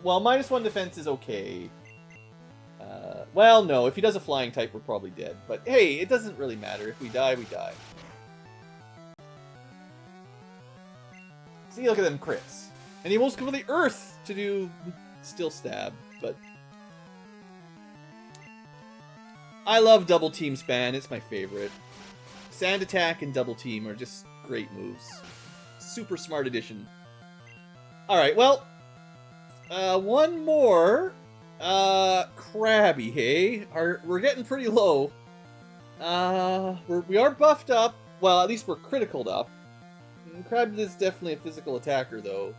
Well, -1 defense is okay. Well, no, if he does a flying type, we're probably dead. But hey, it doesn't really matter. If we die, we die. See, look at them crits. And he almost go for the earth to do still stab, but... I love double team span, it's my favorite. Sand attack and double team are just great moves. Super smart addition. Alright, well... one more... Krabby, hey? We're getting pretty low. We are buffed up. Well, at least we're criticaled up. Krabby is definitely a physical attacker, though.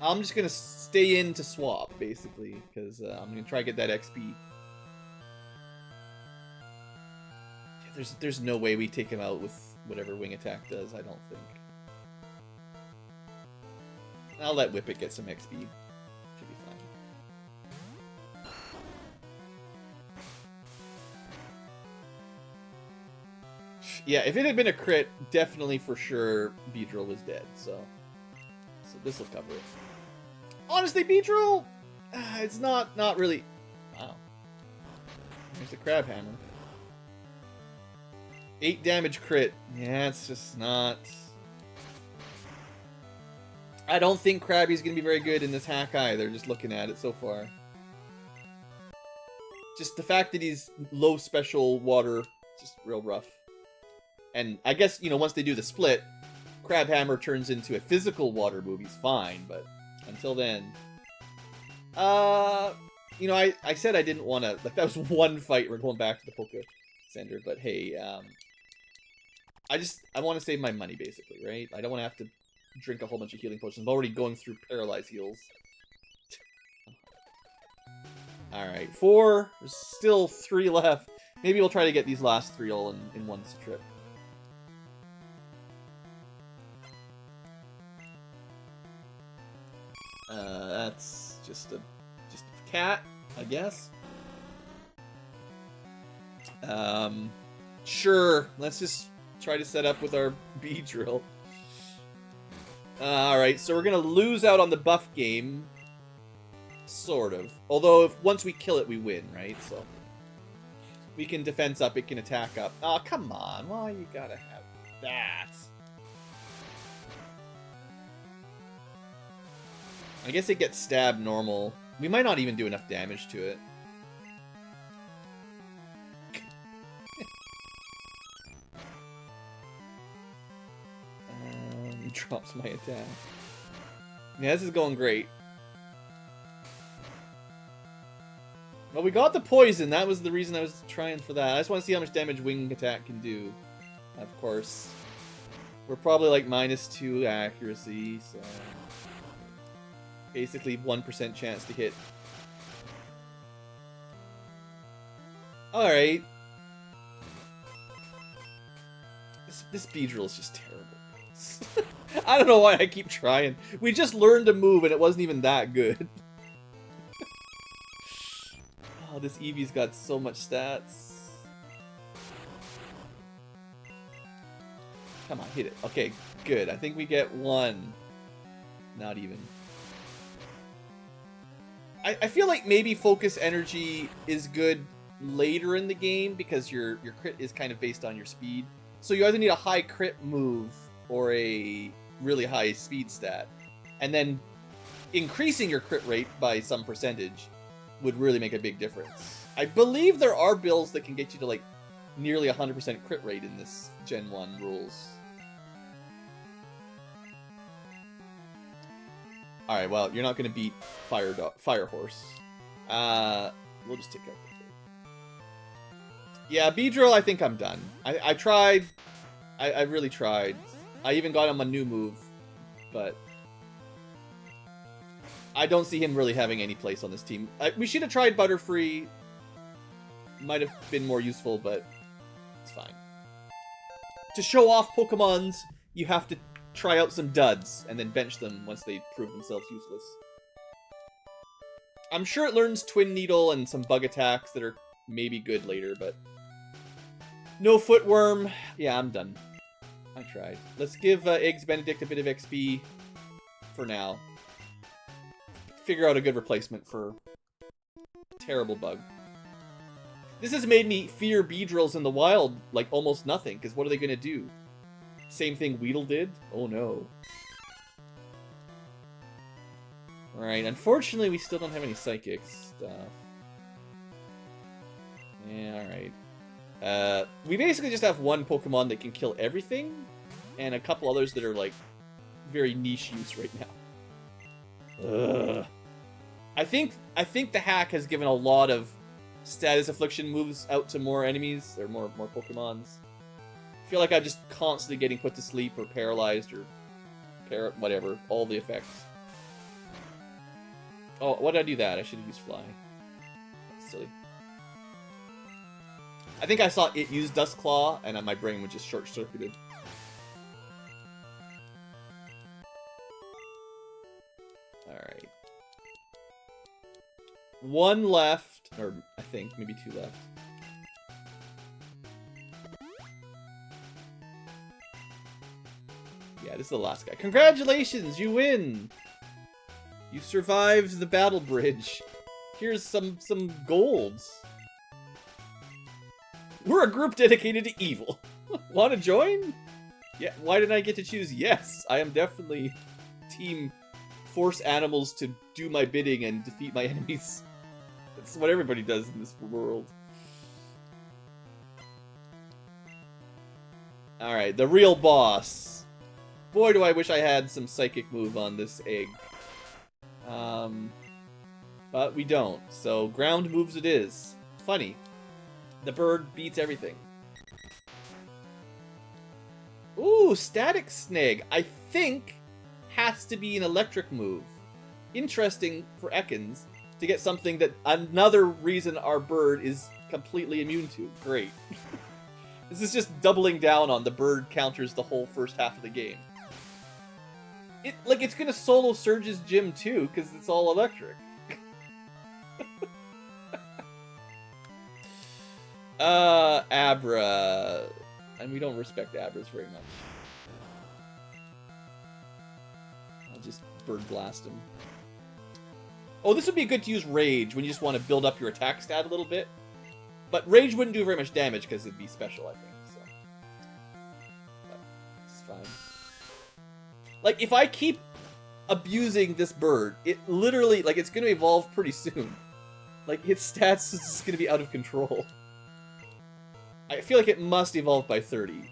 I'm just gonna stay in to swap, basically, because I'm gonna try to get that XP. Yeah, there's no way we take him out with whatever wing attack does, I don't think. I'll let Whippet get some XP. Should be fine. Yeah, if it had been a crit, definitely for sure Beedrill was dead, so this will cover it. Honestly, Beedrill, it's not really... Wow. There's the Crab Hammer. 8 damage crit. Yeah, it's just not... I don't think Krabby's going to be very good in this hack either, just looking at it so far. Just the fact that he's low special water, just real rough. And I guess, you know, once they do the split, Crab Hammer turns into a physical water move, he's fine, but until then... you know, I said I didn't want to... Like, that was one fight, we're going back to the Poké Center, but hey, I want to save my money, basically, right? I don't want to have to drink a whole bunch of healing potions. I'm already going through Paralyze heals. Alright, 4. There's still 3 left. Maybe we'll try to get these last 3 all in one trip. That's just a cat, I guess. Sure. Let's just try to set up with our Beedrill. Alright, so we're gonna lose out on the buff game. Sort of. Although, once we kill it, we win, right? So, we can defense up, it can attack up. Oh, come on. Why you gotta have that? I guess it gets stabbed normal. We might not even do enough damage to it. Drops my attack. Yeah, this is going great. Well, we got the poison. That was the reason I was trying for that. I just want to see how much damage wing attack can do. Of course. We're probably like -2 accuracy, so... Basically 1% chance to hit. Alright. This Beedrill is just terrible. I don't know why I keep trying. We just learned a move and it wasn't even that good. Oh, this Eevee's got so much stats. Come on, hit it. Okay, good. I think we get 1. Not even. I feel like maybe Focus Energy is good later in the game because your crit is kind of based on your speed. So you either need a high crit move or a really high speed stat. And then increasing your crit rate by some percentage would really make a big difference. I believe there are builds that can get you to like nearly 100% crit rate in this Gen 1 rules. Alright, well, you're not going to beat Fire Horse. We'll just take out the thing. Yeah, Beedrill, I think I'm done. I tried. I really tried. I even got him a new move, but I don't see him really having any place on this team. We should have tried Butterfree. Might have been more useful, but it's fine. To show off Pokemons, you have to try out some duds and then bench them once they prove themselves useless. I'm sure it learns Twin Needle and some bug attacks that are maybe good later, but no Footworm. Yeah, I'm done. I tried. Let's give Eggs Benedict a bit of XP for now. Figure out a good replacement for terrible bug. This has made me fear Beedrills in the wild like almost nothing, because what are they going to do? same thing Weedle did? Oh no. Alright, unfortunately we still don't have any psychic stuff. Yeah, alright. We basically just have one Pokemon that can kill everything, and a couple others that are, like, very niche use right now. Ugh. I think the hack has given a lot of status affliction moves out to more enemies, or more Pokemons. I feel like I'm just constantly getting put to sleep, or paralyzed, or whatever, all the effects. Oh, why did I do that? I should have used Fly. Silly. I think I saw it use Dustclaw, and my brain was just short-circuited. Alright. One left, or I think, maybe two left. Yeah, this is the last guy. Congratulations, you win! You survived the battle bridge. Here's some golds. We're a group dedicated to evil. Want to join? Yeah, why didn't I get to choose yes? I am definitely team force animals to do my bidding and defeat my enemies. That's what everybody does in this world. Alright, the real boss. Boy, do I wish I had some psychic move on this egg. But we don't, so ground moves it is. Funny. The bird beats everything. Ooh, Static Snag. I think has to be an electric move. Interesting for Ekans to get something that another reason our bird is completely immune to. Great. This is just doubling down on the bird counters the whole first half of the game. It's gonna solo Surge's gym too, because it's all electric. Abra. And we don't respect Abras very much. I'll just bird blast him. Oh, this would be good to use Rage when you just want to build up your attack stat a little bit. But Rage wouldn't do very much damage because it'd be special, I think. So. But it's fine. Like, if I keep abusing this bird, it literally, like, it's going to evolve pretty soon. Like, its stats is just going to be out of control. I feel like it must evolve by 30.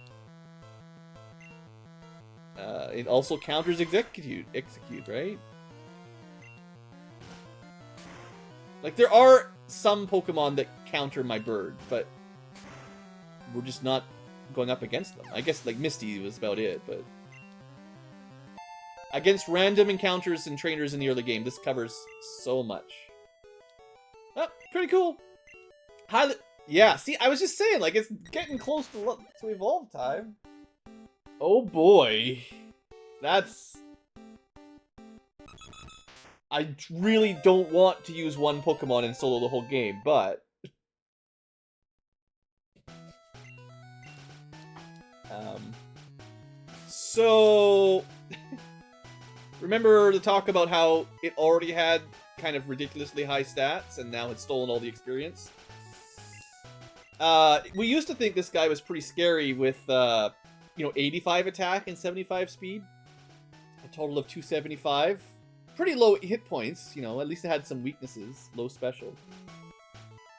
It also counters execute, right? Like, there are some Pokemon that counter my bird, but we're just not going up against them. I guess, like, Misty was about it, but... Against random encounters and trainers in the early game, this covers so much. Oh, pretty cool. Highly... Yeah, see, I was just saying, like, it's getting close to evolve time. Oh boy. That's... I really don't want to use one Pokemon and solo the whole game, but... So... Remember the talk about how it already had kind of ridiculously high stats, and now it's stolen all the experience? We used to think this guy was pretty scary with, 85 attack and 75 speed. A total of 275. Pretty low hit points, at least it had some weaknesses. Low special.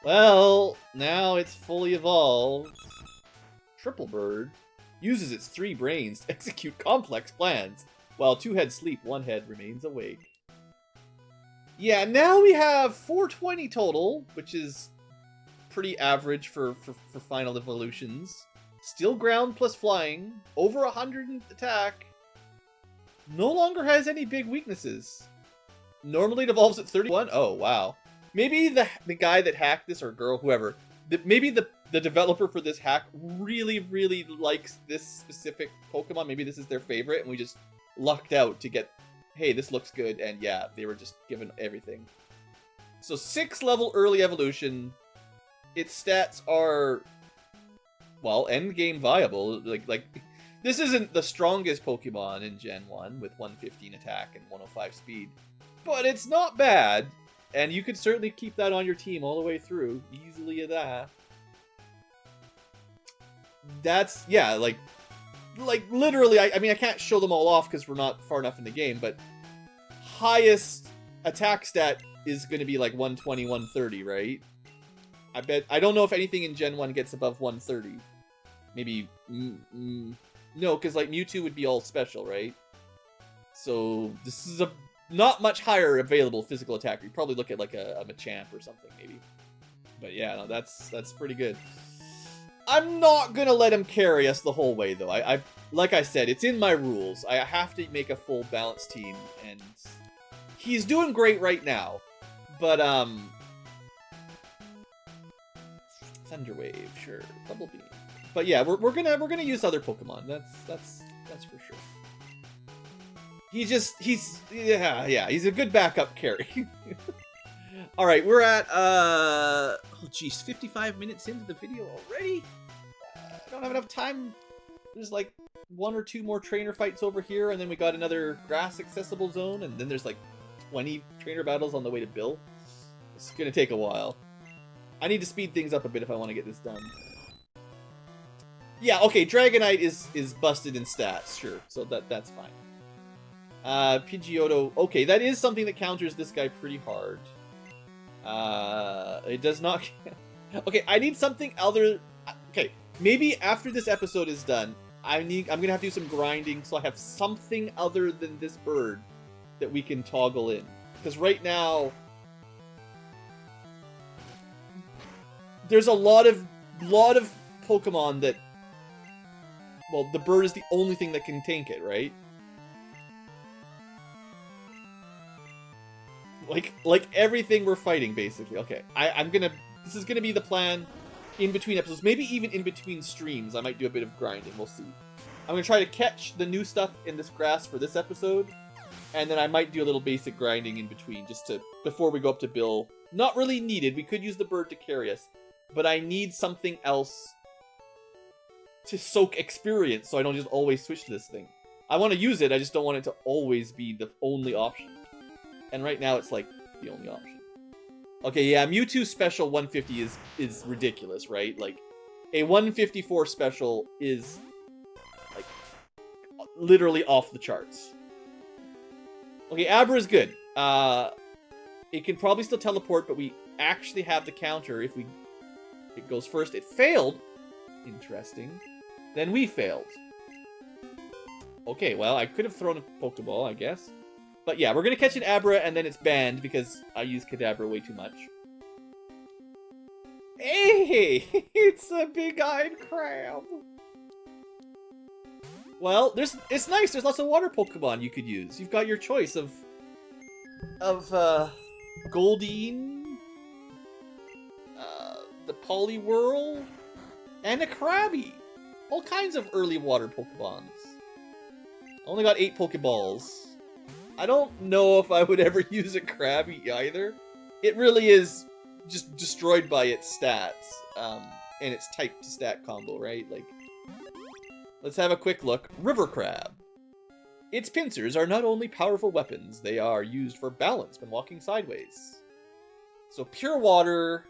Well, now it's fully evolved. Triple Bird uses its 3 brains to execute complex plans. While 2 heads sleep, 1 head remains awake. Yeah, now we have 420 total, which is pretty average for final evolutions. Still ground plus flying, over 100 in attack. No longer has any big weaknesses. Normally it evolves at 31. Oh, wow. Maybe the guy that hacked this, or girl, whoever, maybe the developer for this hack really, really likes this specific Pokemon. Maybe this is their favorite, and we just lucked out to get, hey, this looks good, and yeah, they were just given everything. So 6 level early evolution. Its stats are, well, end game viable. Like this isn't the strongest Pokemon in Gen 1 with 115 attack and 105 speed, but it's not bad, and you could certainly keep that on your team all the way through, easily. That's, yeah, like like, literally, I mean, I can't show them all off because we're not far enough in the game, but highest attack stat is going to be like 120, 130, right? I don't know if anything in Gen 1 gets above 130. Maybe, no, because like Mewtwo would be all special, right? So this is a not much higher available physical attack. You probably look at like a Machamp or something, maybe. But yeah, no, that's pretty good. I'm not gonna let him carry us the whole way, though. I like I said, it's in my rules. I have to make a full balanced team, and he's doing great right now. But Thunder Wave, sure, Double Beam. But yeah, we're gonna use other Pokemon. That's for sure. He's a good backup carry. All right, we're at oh geez, 55 minutes into the video already. I don't have enough time. There's like 1 or 2 more trainer fights over here, and then we got another grass accessible zone, and then there's like 20 trainer battles on the way to Bill. It's gonna take a while. I need to speed things up a bit if I want to get this done. Yeah, okay, Dragonite is busted in stats, sure, so that's fine. Pidgeotto, okay, that is something that counters this guy pretty hard. It does not... Okay, I need something other... Okay, maybe after this episode is done, I'm gonna have to do some grinding so I have something other than this bird that we can toggle in. Because right now... There's a lot of Pokemon that... Well, the bird is the only thing that can tank it, right? Like everything we're fighting, basically. Okay, this is gonna be the plan in between episodes. Maybe even in between streams, I might do a bit of grinding. We'll see. I'm gonna try to catch the new stuff in this grass for this episode, and then I might do a little basic grinding in between, just to before we go up to Bill. Not really needed. We could use the bird to carry us, but I need something else to soak experience, so I don't just always switch to this thing. I want to use it. I just don't want it to always be the only option. And right now, it's like the only option. Okay, yeah, Mewtwo special 150 is ridiculous, right? Like, a 154 special is, like, literally off the charts. Okay, Abra is good. It can probably still teleport, but we actually have the counter if it goes first. It failed. Interesting. Then we failed. Okay, well, I could have thrown a Pokeball, I guess. But yeah, we're going to catch an Abra, and then it's banned because I use Kadabra way too much. Hey! It's a big-eyed crab! Well, it's nice. There's lots of water Pokemon you could use. You've got your choice of Goldeen, the Poliwhirl, and a Krabby. All kinds of early water Pokemons. Only got 8 Pokeballs. I don't know if I would ever use a Krabby either. It really is just destroyed by its stats, and its type to stat combo, right? Like, let's have a quick look. River Crab. Its pincers are not only powerful weapons, they are used for balance when walking sideways. So pure water,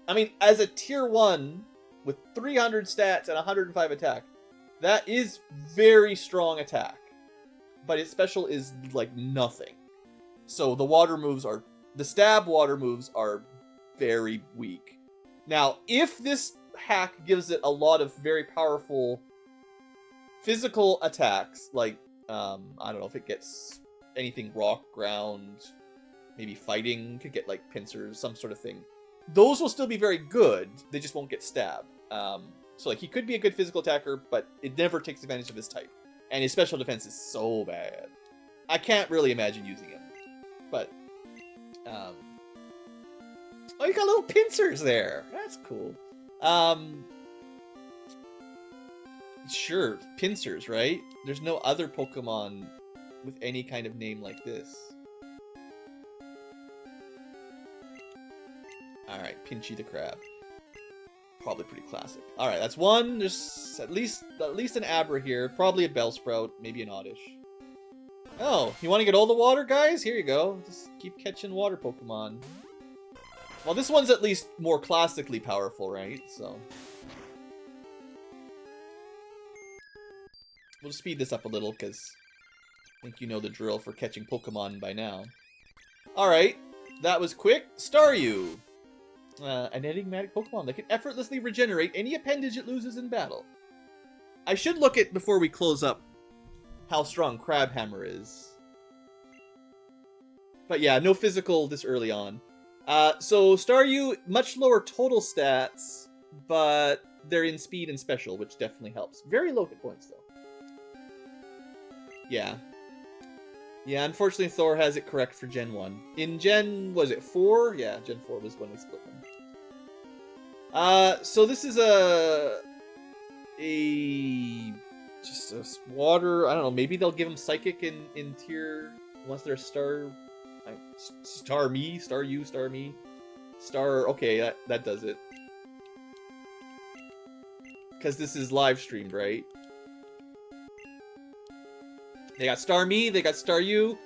I mean, as a tier 1 with 300 stats and 105 attack, that is very strong attack. But its special is like nothing. So the stab water moves are very weak. Now, if this hack gives it a lot of very powerful physical attacks, like, I don't know if it gets anything rock, ground, maybe fighting, could get like pincers, some sort of thing. Those will still be very good, they just won't get stabbed. So like, he could be a good physical attacker, but it never takes advantage of his type. And his special defense is so bad. I can't really imagine using him. But, oh, you got little pincers there. That's cool. Sure, pincers, right? There's no other Pokemon with any kind of name like this. Alright, Pinchy the Crab. Probably pretty classic. Alright, that's one. There's at least an Abra here. Probably a Bellsprout. Maybe an Oddish. Oh, you want to get all the water, guys? Here you go. Just keep catching water Pokemon. Well, this one's at least more classically powerful, right? So... We'll speed this up a little, because I think you know the drill for catching Pokemon by now. Alright, that was quick. Staryu! An enigmatic Pokemon that can effortlessly regenerate any appendage it loses in battle. I should look at, before we close up, how strong Crabhammer is. But yeah, no physical this early on. So Staryu, much lower total stats, but they're in speed and special, which definitely helps. Very low hit points, though. Yeah. Yeah, unfortunately Thor has it correct for Gen 1. In Gen, was it 4? Yeah, Gen 4 was when we split them. So this is just a water, I don't know, maybe they'll give them Psychic in tier, once they're Staryu, okay, that does it. Because this is live streamed, right? They got Starmie, they got Staryu,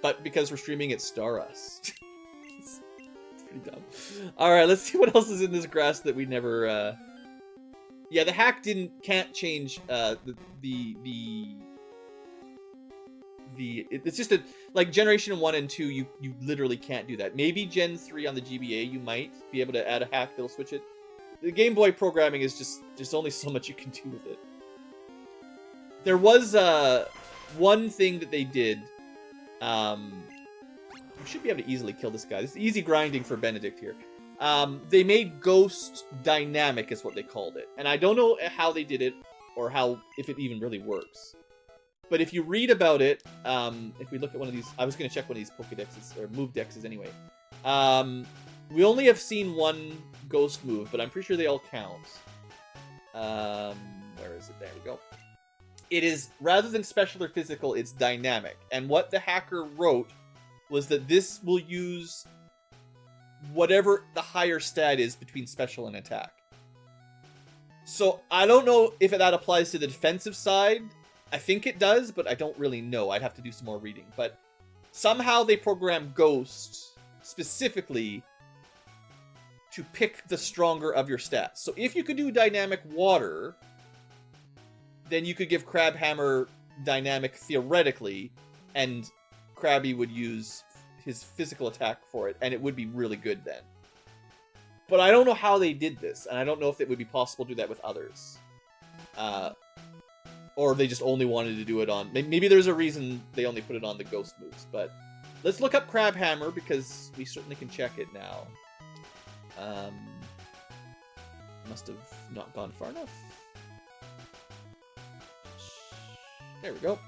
but because we're streaming, it's Star Us. It's pretty dumb. Alright, let's see what else is in this grass that we never, Yeah, the hack can't change, it's just like Generation 1 and 2, you literally can't do that. Maybe Gen 3 on the GBA, you might be able to add a hack that'll switch it. The Game Boy programming is just, there's only so much you can do with it. There was, one thing that they did, we should be able to easily kill this guy. This is easy grinding for Benedict here. They made Ghost dynamic, is what they called it. And I don't know how they did it, or if it even really works. But if you read about it, if we look at one of these, I was going to check one of these Pokedexes, or move dexes anyway. We only have seen one Ghost move, but I'm pretty sure they all count. Where is it? There we go. It is, rather than special or physical, it's dynamic. And what the hacker wrote was that this will use whatever the higher stat is between special and attack. So I don't know if that applies to the defensive side. I think it does, but I don't really know. I'd have to do some more reading. But somehow they programmed Ghost specifically to pick the stronger of your stats. So if you could do dynamic water, then you could give Crabhammer dynamic theoretically, and Krabby would use his physical attack for it, and it would be really good then. But I don't know how they did this, and I don't know if it would be possible to do that with others. Or they just only wanted to do it on... Maybe there's a reason they only put it on the Ghost moves, but... Let's look up Crabhammer, because we certainly can check it now. Must have not gone far enough. There we go.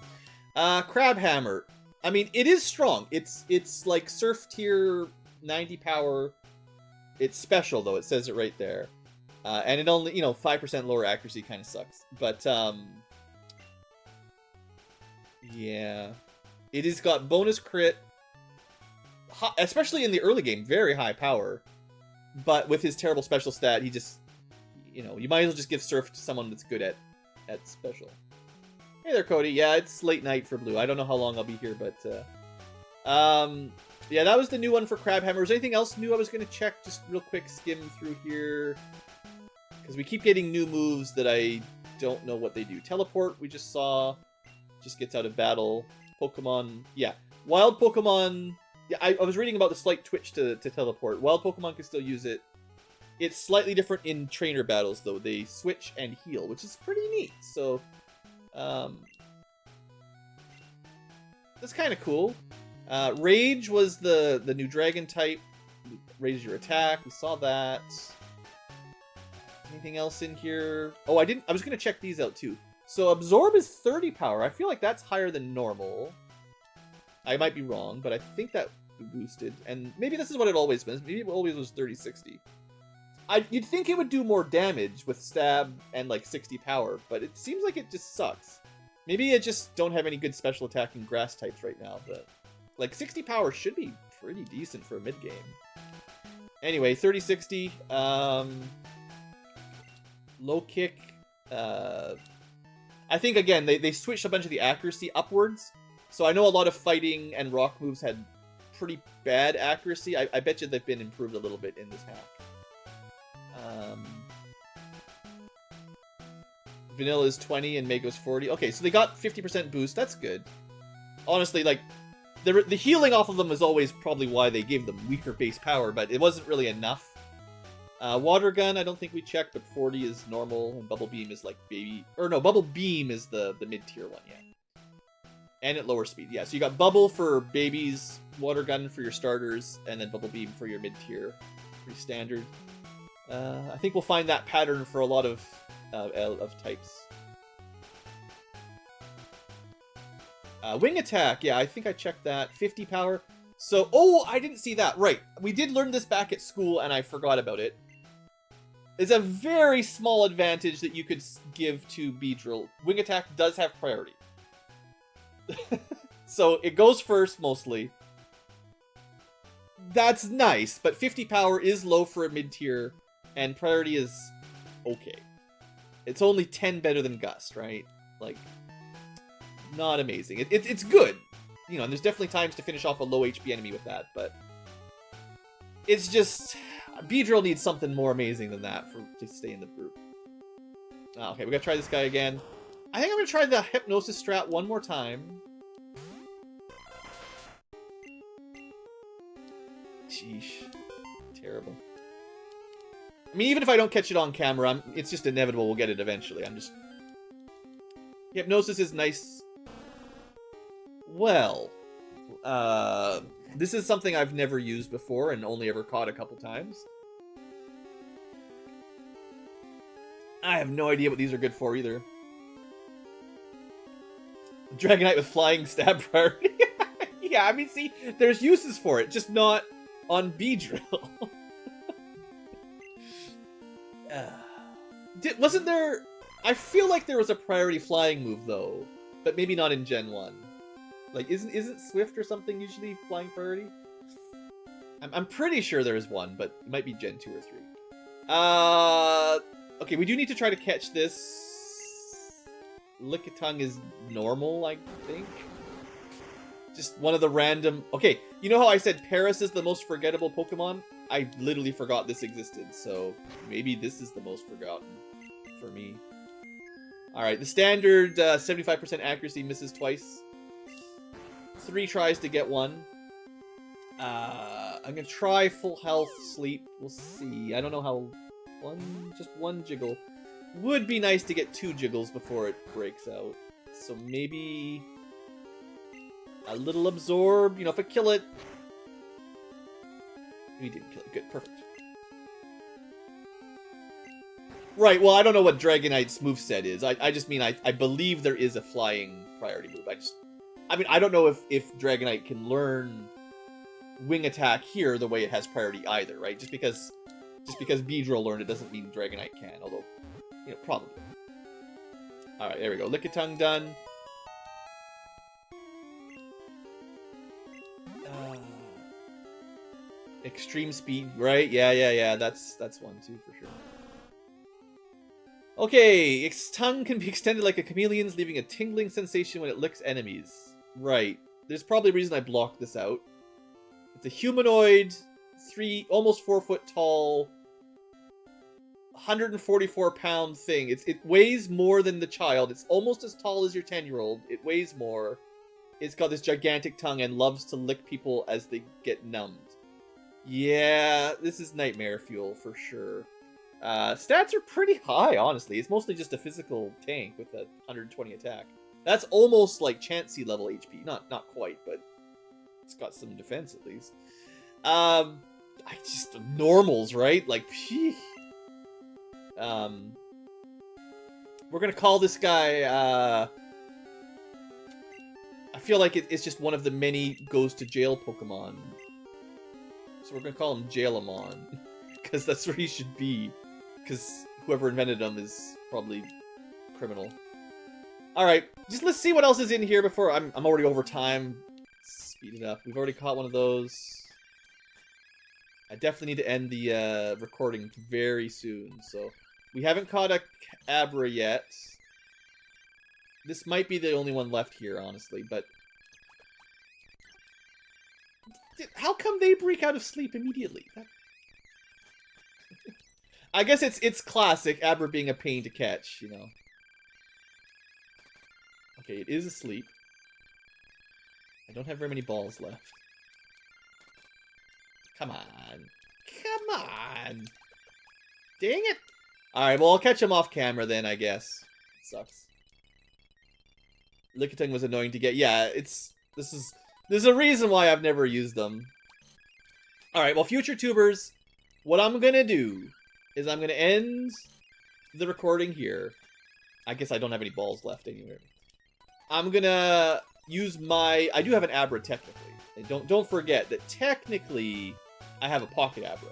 Crabhammer. I mean, it is strong. It's like Surf tier 90 power. It's special, though. It says it right there. And it only, 5% lower accuracy kind of sucks. But, yeah. It has got bonus crit. Especially in the early game, very high power. But with his terrible special stat, he just, you might as well just give Surf to someone that's good at special. Hey there, Cody. Yeah, it's late night for Blue. I don't know how long I'll be here, but, yeah, that was the new one for Crabhammer. Was there anything else new I was going to check? Just real quick skim through here. Because we keep getting new moves that I don't know what they do. Teleport, we just saw. Just gets out of battle. Pokemon, yeah. Wild Pokemon, yeah, I was reading about the slight twitch to teleport. Wild Pokemon can still use it. It's slightly different in trainer battles, though. They switch and heal, which is pretty neat. So, that's kind of cool. Rage was the new dragon type. Raises your attack. We saw that. Anything else in here? Oh, I was going to check these out, too. So, Absorb is 30 power. I feel like that's higher than normal. I might be wrong, but I think that boosted. And maybe this is what it always was. Maybe it always was 30-60. You'd think it would do more damage with Stab and, 60 power, but it seems like it just sucks. Maybe I just don't have any good special attacking grass types right now, but... 60 power should be pretty decent for a mid-game. Anyway, 30-60. Low kick. I think, again, they switched a bunch of the accuracy upwards. So I know a lot of fighting and rock moves had pretty bad accuracy. I bet you they've been improved a little bit in this hack. Vanilla is 20 and Mango's 40. Okay, so they got 50% boost. That's good. Honestly, like, the healing off of them is always probably why they gave them weaker base power, but it wasn't really enough. Water Gun, I don't think we checked, but 40 is normal, and Bubble Beam is like baby... Or no, Bubble Beam is the mid-tier one, yeah. And at lower speed, yeah. So you got Bubble for babies, Water Gun for your starters, and then Bubble Beam for your mid-tier. Pretty standard. I think we'll find that pattern for a lot of types. Wing Attack, yeah, I think I checked that. 50 power. So, oh, I didn't see that. Right, we did learn this back at school, and I forgot about it. It's a very small advantage that you could give to Beedrill. Wing Attack does have priority. So, it goes first, mostly. That's nice, but 50 power is low for a mid-tier, and priority is okay. It's only 10 better than Gust, right? Like, not amazing. It's good. You know, and there's definitely times to finish off a low HP enemy with that, but it's just... Beedrill needs something more amazing than that to stay in the group. Oh, okay, we gotta try this guy again. I think I'm gonna try the Hypnosis strat one more time. Sheesh. Terrible. I mean, even if I don't catch it on camera, it's just inevitable we'll get it eventually. Hypnosis is nice. Well, this is something I've never used before and only ever caught a couple times. I have no idea what these are good for either. Dragonite with flying stab priority. Yeah, I mean, see, there's uses for it, just not on Beedrill. Wasn't there... I feel like there was a priority flying move, though, but maybe not in Gen 1. Like, isn't Swift or something usually flying priority? I'm pretty sure there is one, but it might be Gen 2 or 3. Okay, we do need to try to catch this. Lickitung is normal, I think. Just one of the random... Okay, you know how I said Paris is the most forgettable Pokemon? I literally forgot this existed, so maybe this is the most forgotten for me. Alright, the standard 75% accuracy misses twice. 3 tries to get 1. I'm gonna try full health sleep. We'll see. I don't know how... Just one jiggle. Would be nice to get 2 jiggles before it breaks out. So maybe... a little absorb. You know, if I kill it... We didn't kill it. Good, perfect. Right, well, I don't know what Dragonite's moveset is. I just mean, I believe there is a flying priority move. I mean, I don't know if Dragonite can learn Wing Attack here the way it has priority either, right? Just because Beedrill learned it doesn't mean Dragonite can, although, you know, probably. Alright, there we go. Lickitung done. Extreme speed, right? Yeah. That's one too, for sure. Okay, its tongue can be extended like a chameleon's, leaving a tingling sensation when it licks enemies. Right. There's probably a reason I blocked this out. It's a humanoid, almost 4 foot tall, 144-pound thing. It weighs more than the child. It's almost as tall as your 10-year-old. It weighs more. It's got this gigantic tongue and loves to lick people as they get numbed. Yeah, this is nightmare fuel for sure. Stats are pretty high, honestly. It's mostly just a physical tank with a 120 attack. That's almost like Chansey level HP. Not quite, but it's got some defense at least. Normals, right? Like, phew. We're gonna call this guy, I feel like it's just one of the many goes to jail Pokemon. So we're gonna call him Jailamon, because that's where he should be. Because whoever invented him is probably criminal. Alright, let's see what else is in here before I'm already over time. Speed it up. We've already caught one of those. I definitely need to end the recording very soon, so... We haven't caught a Abra yet. This might be the only one left here, honestly, but... How come they break out of sleep immediately? I guess it's classic, Abra being a pain to catch, you know. Okay, it is asleep. I don't have very many balls left. Come on. Come on. Dang it. Alright, well, I'll catch him off camera then, I guess. It sucks. Lickitung was annoying to get. Yeah, there's a reason why I've never used them. Alright, well, future tubers, what I'm gonna do is I'm gonna end the recording here. I guess I don't have any balls left anywhere. I'm gonna use my... I do have an Abra, technically. And don't forget that technically I have a Pocket Abra.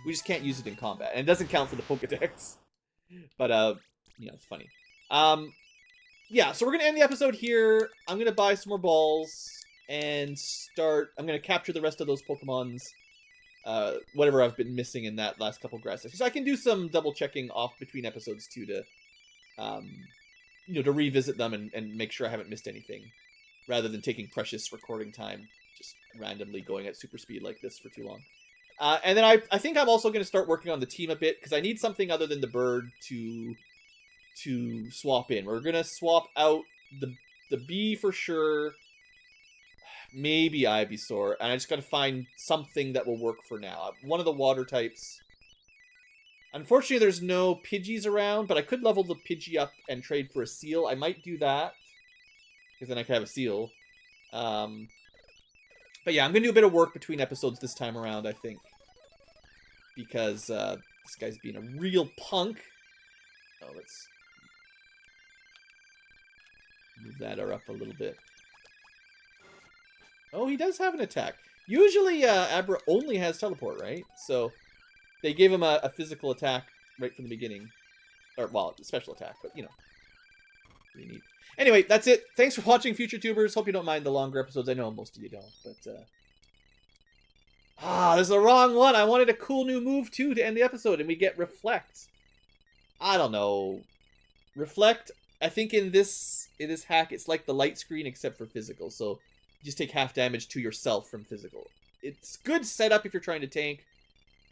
We just can't use it in combat. And it doesn't count for the Pokedex. But, you know, it's funny. Yeah, so we're gonna end the episode here. I'm gonna buy some more balls and start... I'm gonna capture the rest of those Pokemons. Whatever I've been missing in that last couple grass sessions. So I can do some double checking off between episodes too to, you know, to revisit them and make sure I haven't missed anything, rather than taking precious recording time just randomly going at super speed like this for too long. And then I think I'm also going to start working on the team a bit because I need something other than the bird to swap in. We're going to swap out the bee for sure. Maybe Ivysaur, and I just gotta find something that will work for now. One of the water types. Unfortunately, there's no Pidgeys around, but I could level the Pidgey up and trade for a Seal. I might do that, because then I could have a Seal. But yeah, I'm gonna do a bit of work between episodes this time around, I think. Because this guy's being a real punk. Oh, let's move that up a little bit. Oh, he does have an attack. Usually, Abra only has teleport, right? So, they gave him a physical attack right from the beginning. Or, well, a special attack, but, you know. Pretty neat. Anyway, that's it. Thanks for watching, future tubers. Hope you don't mind the longer episodes. I know most of you don't, but, this is the wrong one. I wanted a cool new move, too, to end the episode, and we get Reflect. I don't know. Reflect, I think in this hack, it's like the light screen, except for physical, so... You just take half damage to yourself from physical. It's good setup if you're trying to tank,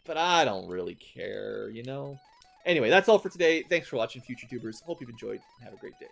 but I don't really care, you know? Anyway, that's all for today. Thanks for watching, future tubers. Hope you've enjoyed, and have a great day.